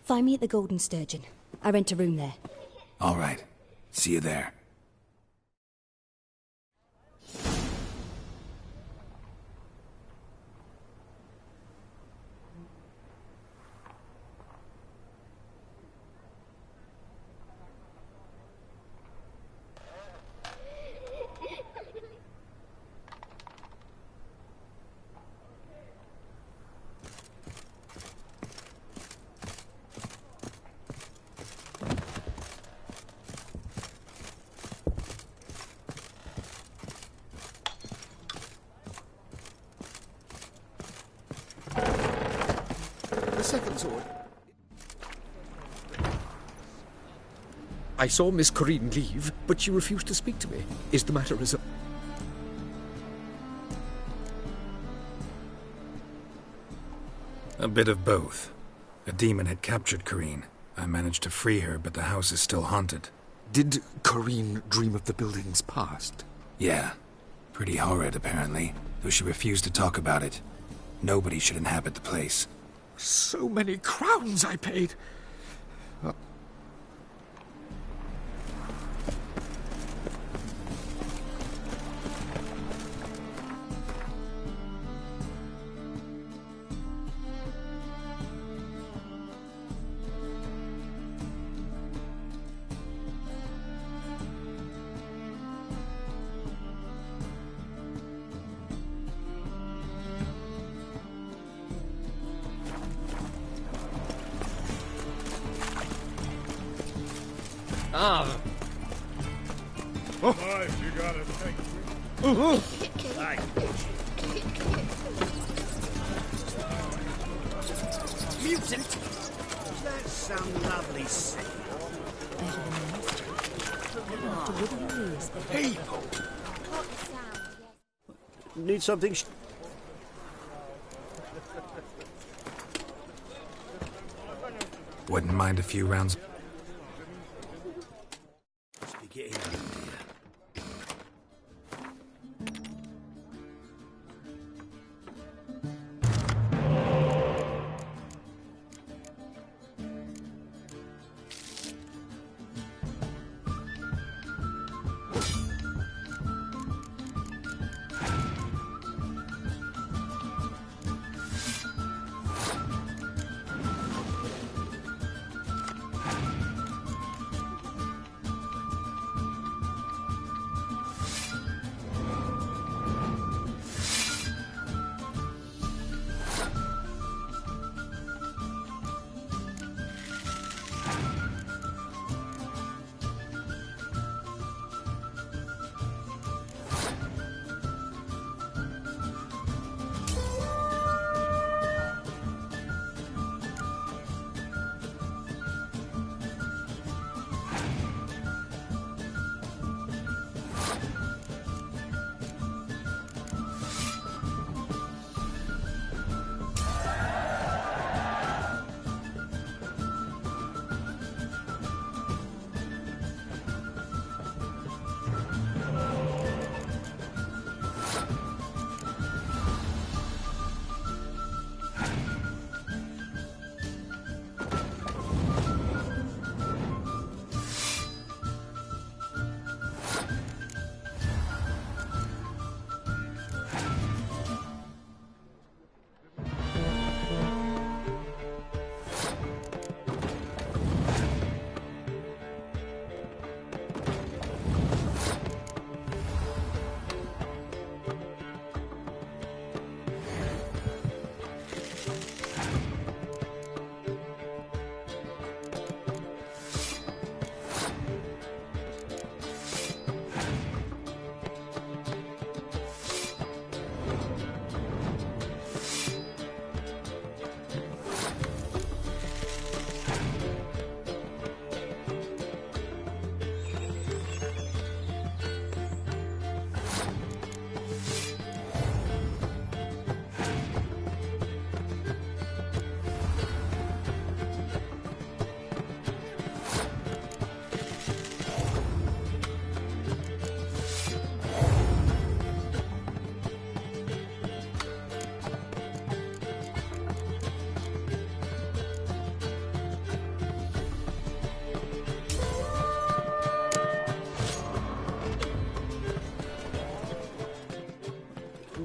Find me at the Golden Sturgeon. I rent a room there. All right. See you there. Second sword. I saw Miss Corinne leave, but she refused to speak to me. Is the matter resolved? A bit of both. A demon had captured Corinne. I managed to free her, but the house is still haunted. Did Corinne dream of the building's past? Yeah. Pretty horrid, apparently, though she refused to talk about it. Nobody should inhabit the place. So many crowns I paid. Ah. Oh, you gotta take. Mutant! That's some lovely scene. People! Need something? Wouldn't mind a few rounds. Get in here.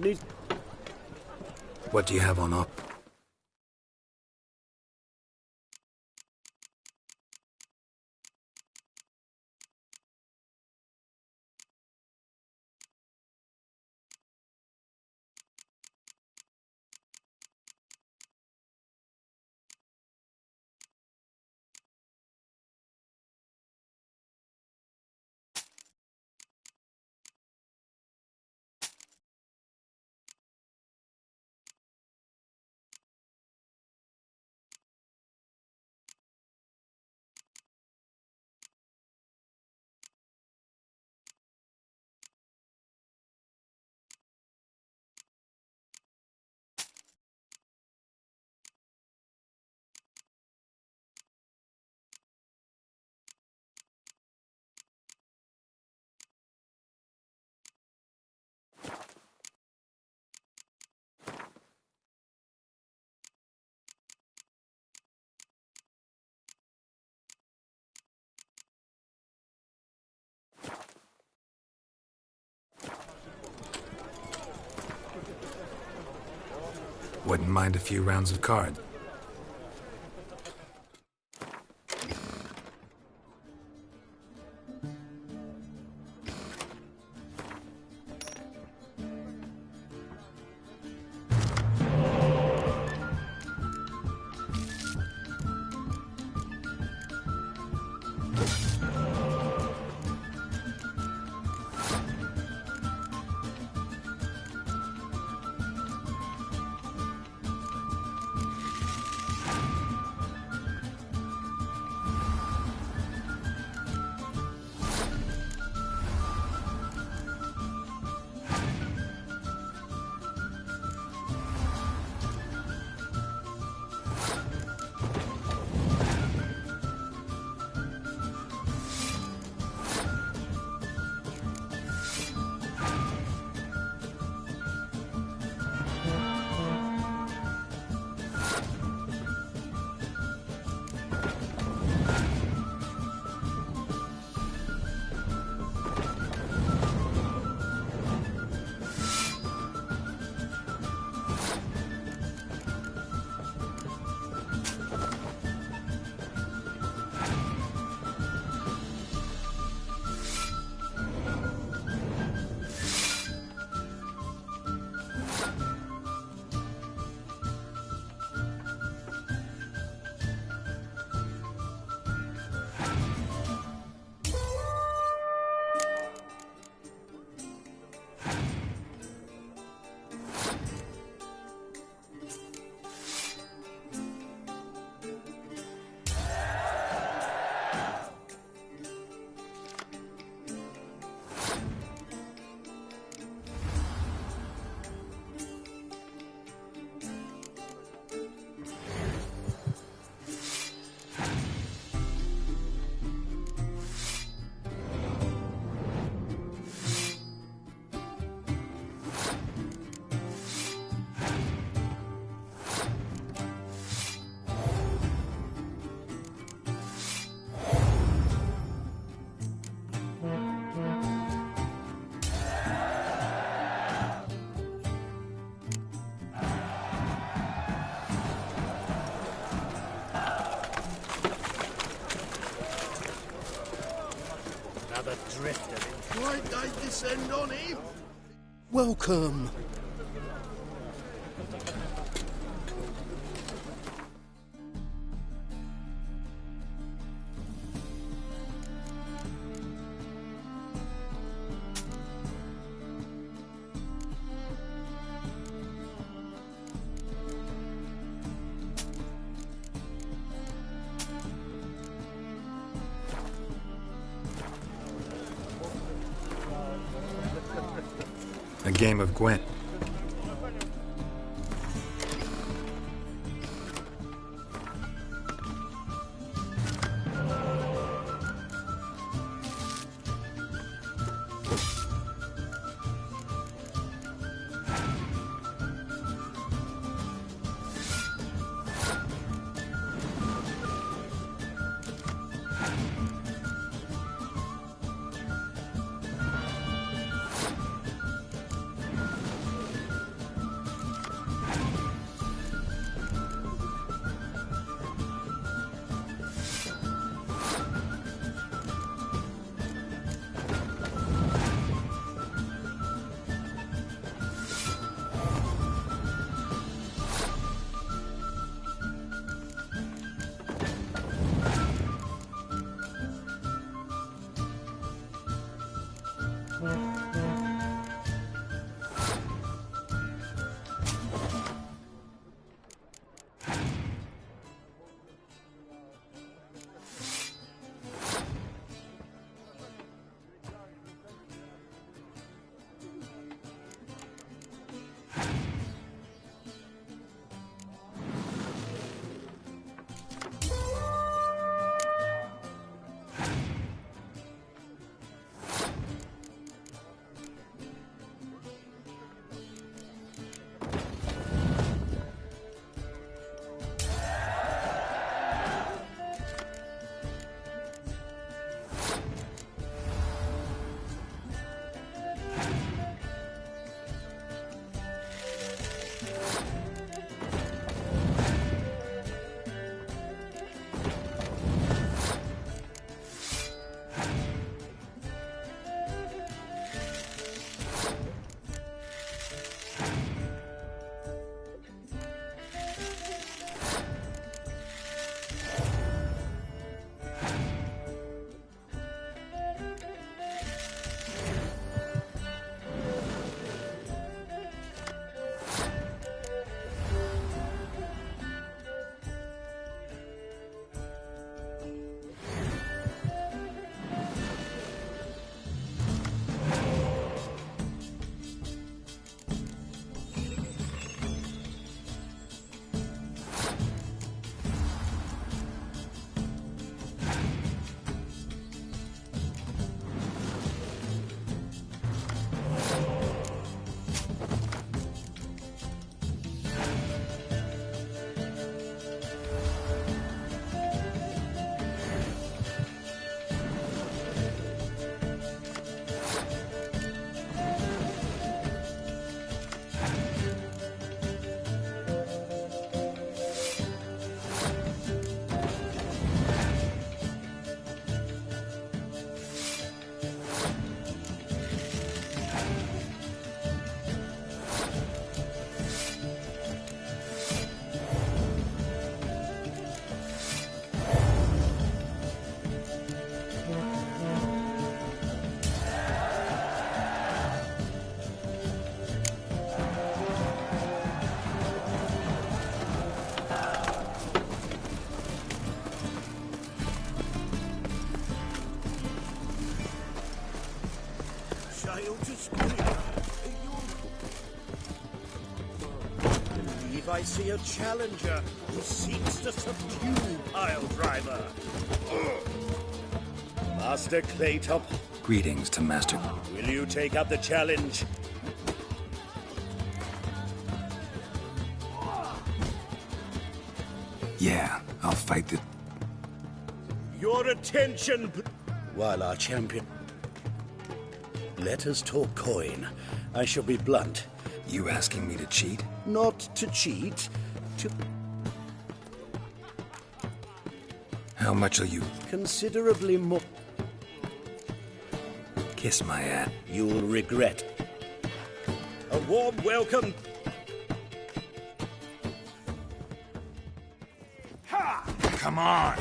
news. What do you have on up? Wouldn't mind a few rounds of cards. Another drifter. Why'd they descend on him? Welcome. A game of Gwent. I see a challenger who seeks to subdue Pile Driver. Master Claytop. Greetings to Master. Will you take up the challenge? Yeah, I'll fight the... Your attention, while our champion... Let us talk coin. I shall be blunt. You asking me to cheat? Not to cheat, to... How much will you... Considerably more... Kiss my ass. You'll regret. A warm welcome... Ha! Come on!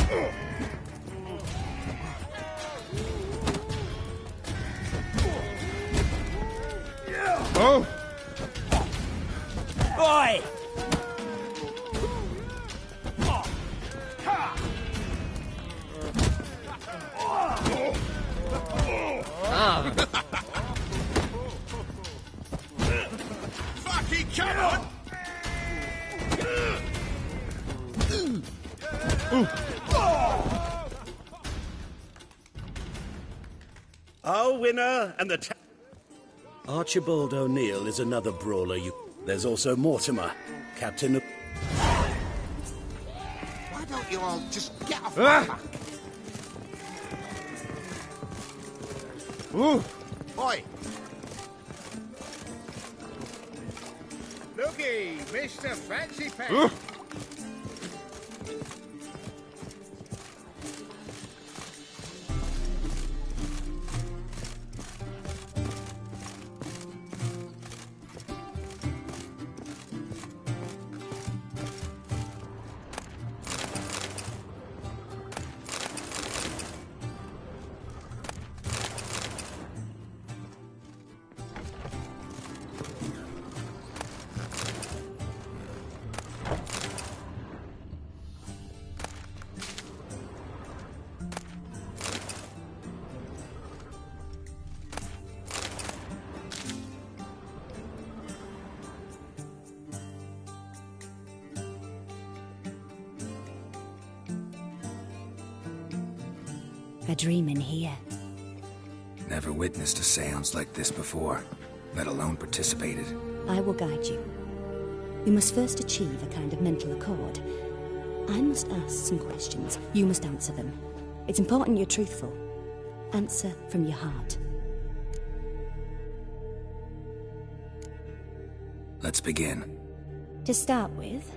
Oh! Boy! Fucking come on! Our winner and the... Archibald O'Neill is another brawler you... There's also Mortimer, captain of... Why don't you all just get off my back? Ooh. Oi! Looky, Mr. Fancy Pants. A dream in here. Never witnessed a seance like this before, let alone participated. I will guide you. You must first achieve a kind of mental accord. I must ask some questions. You must answer them. It's important you're truthful. Answer from your heart. Let's begin. To start with,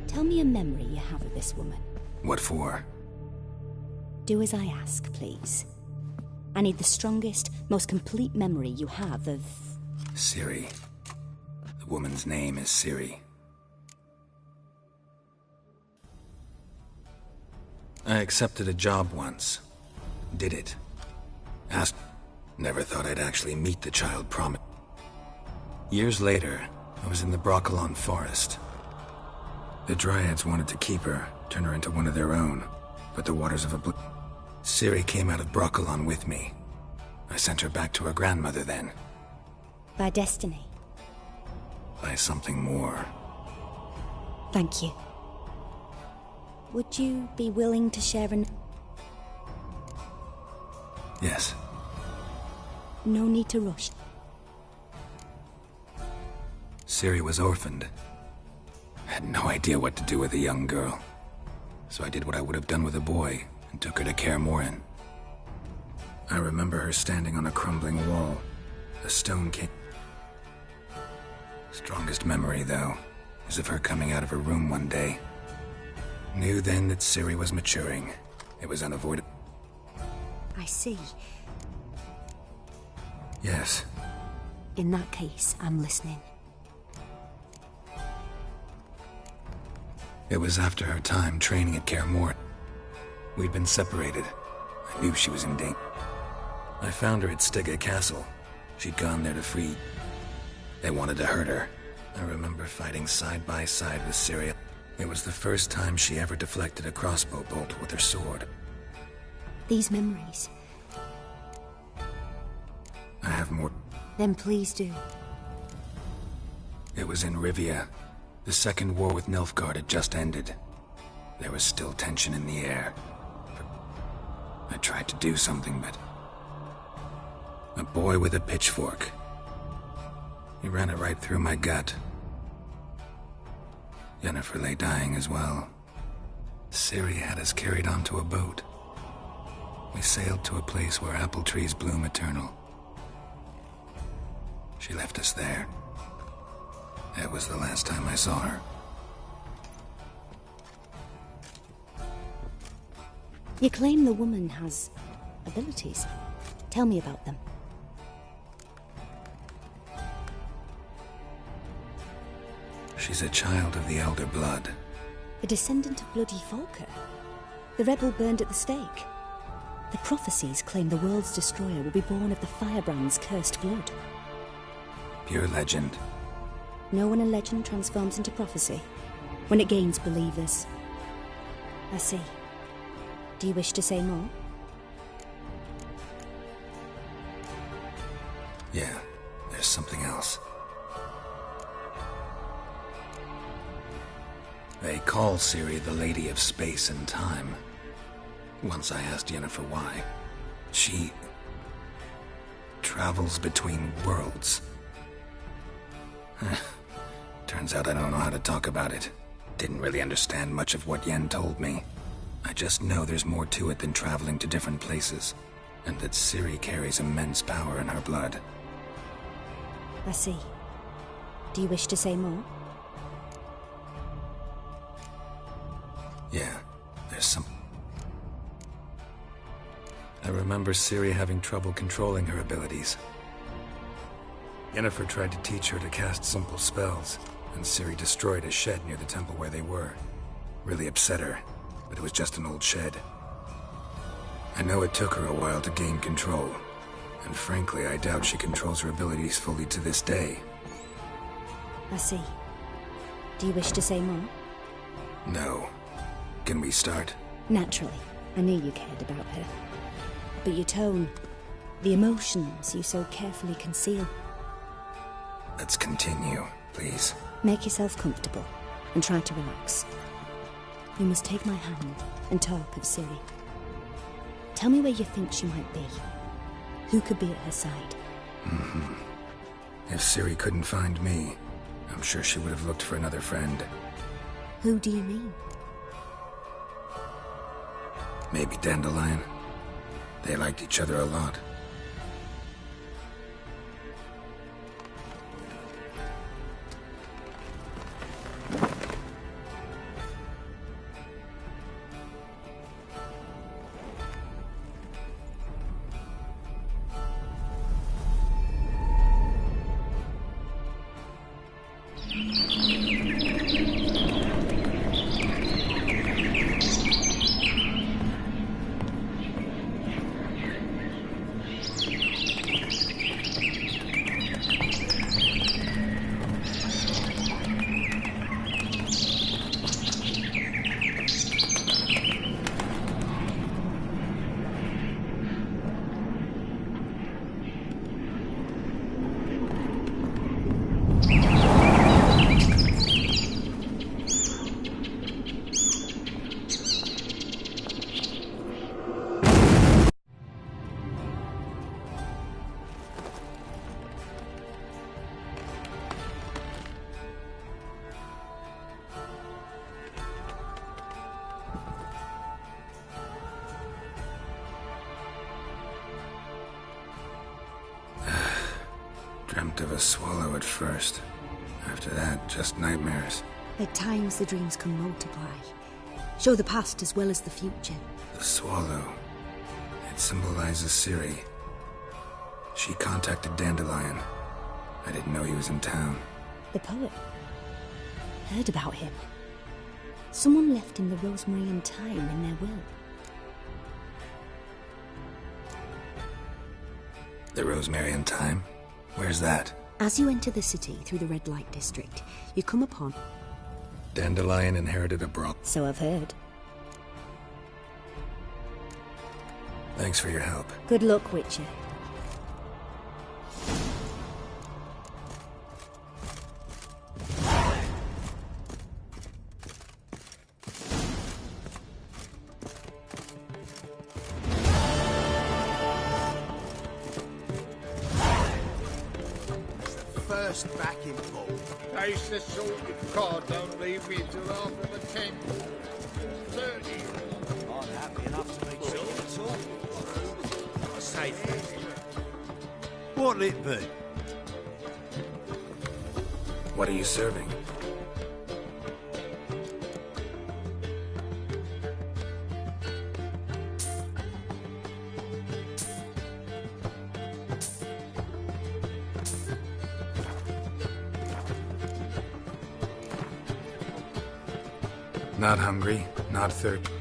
tell me a memory you have of this woman. What for? Do as I ask, please. I need the strongest, most complete memory you have of... Ciri. The woman's name is Ciri. I accepted a job once. Did it. Asked. Never thought I'd actually meet the child promised. Years later, I was in the Broccolon forest. The Dryads wanted to keep her, turn her into one of their own, but the waters of Ciri came out of Broccolon with me. I sent her back to her grandmother then. By destiny. By something more. Thank you. Would you be willing to share an... Yes. No need to rush. Ciri was orphaned. I had no idea what to do with a young girl. So I did what I would have done with a boy, and took her to Kaer Morhen. I remember her standing on a crumbling wall. A stone came... Strongest memory, though, is of her coming out of her room one day. Knew then that Ciri was maturing. It was unavoidable. I see. Yes. In that case, I'm listening. It was after her time training at Kaer Morhen. We'd been separated. I knew she was in danger. I found her at Stygga Castle. She'd gone there to free. They wanted to hurt her. I remember fighting side by side with Ciri. It was the first time she ever deflected a crossbow bolt with her sword. These memories. I have more. Then please do. It was in Rivia. The Second War with Nilfgaard had just ended. There was still tension in the air. I tried to do something, but... A boy with a pitchfork. He ran it right through my gut. Yennefer lay dying as well. Ciri had us carried onto a boat. We sailed to a place where apple trees bloom eternal. She left us there. That was the last time I saw her. You claim the woman has abilities. Tell me about them. She's a child of the Elder Blood. A descendant of bloody Volker. The rebel burned at the stake. The prophecies claim the world's destroyer will be born of the Firebrand's cursed blood. Pure legend. Know when a legend transforms into prophecy? When it gains believers. I see. Do you wish to say more? Yeah, there's something else. They call Ciri the Lady of Space and Time. Once I asked Yennefer why. She... travels between worlds. Turns out I don't know how to talk about it. Didn't really understand much of what Yen told me. I just know there's more to it than traveling to different places, and that Ciri carries immense power in her blood. I see. Do you wish to say more? Yeah, there's some... I remember Ciri having trouble controlling her abilities. Yennefer tried to teach her to cast simple spells, and Ciri destroyed a shed near the temple where they were. Really upset her, but it was just an old shed. I know it took her a while to gain control, and frankly, I doubt she controls her abilities fully to this day. I see. Do you wish to say more? No. Can we start? Naturally. I knew you cared about her. But your tone, the emotions you so carefully conceal. Let's continue, please. Make yourself comfortable and try to relax. You must take my hand and talk of Ciri. Tell me where you think she might be. Who could be at her side? If Ciri couldn't find me, I'm sure she would have looked for another friend. Who do you mean? Maybe Dandelion. They liked each other a lot. Dreamt of a swallow at first. After that, just nightmares. At times, the dreams can multiply. Show the past as well as the future. The swallow. It symbolizes Ciri. She contacted Dandelion. I didn't know he was in town. The poet. Heard about him. Someone left him the rosemary and thyme in their will. The rosemary and thyme? Where's that? As you enter the city through the red light district, you come upon... Dandelion inherited a broth. So I've heard. Thanks for your help. Good luck, Witcher. Back in full. Taste the salted cod, don't leave me till after the 10th. 30. I'm happy enough to be silver at all. Safe. What'll it be? What are you serving? Not hungry, not thirsty.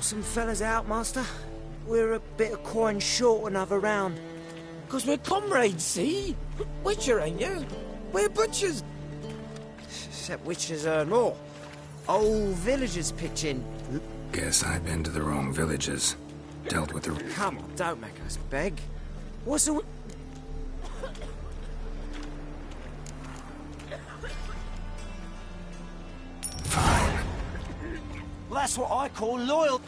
some fellas out, Master. We're a bit of coin short another round. 'Cause we're comrades, see? Witcher, ain't you? We're butchers. Except witches earn more. Old villagers pitch in. Guess I've been to the wrong villages. Dealt with the... Come on, don't make us beg. What's the... Fine. Well, that's what I call loyal.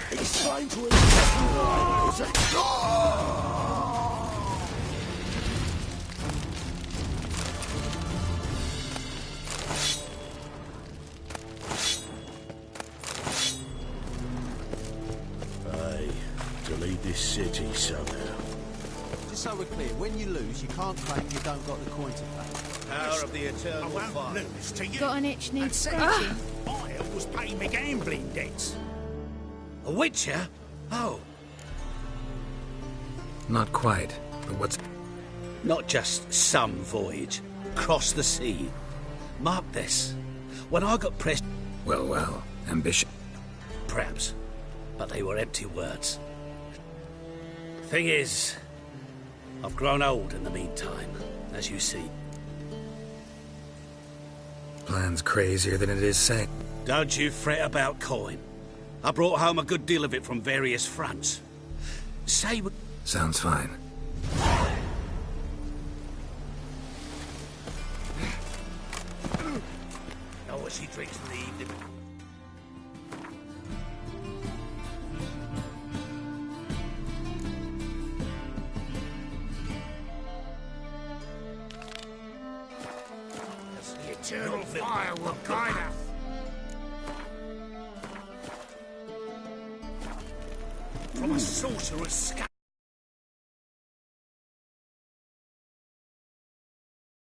He's trying to Hey, to lead this city somehow. Just so we're clear, when you lose, you can't claim you don't got the coin to pay. Power of the eternal fire. Lose to you. Got an itch needs scratching. I was paying my gambling debts. A witcher? Oh. Not quite, but what's... Not just some voyage. Cross the sea. Mark this. When I got pressed... Well, ambition. Perhaps. But they were empty words. Thing is, I've grown old in the meantime, as you see. Plan's crazier than it is saying. Don't you fret about coin. I brought home a good deal of it from various fronts. Say we... Sounds fine. Know what she drinks in the evening. The eternal fire will guide us. From a sorcerer's scalp.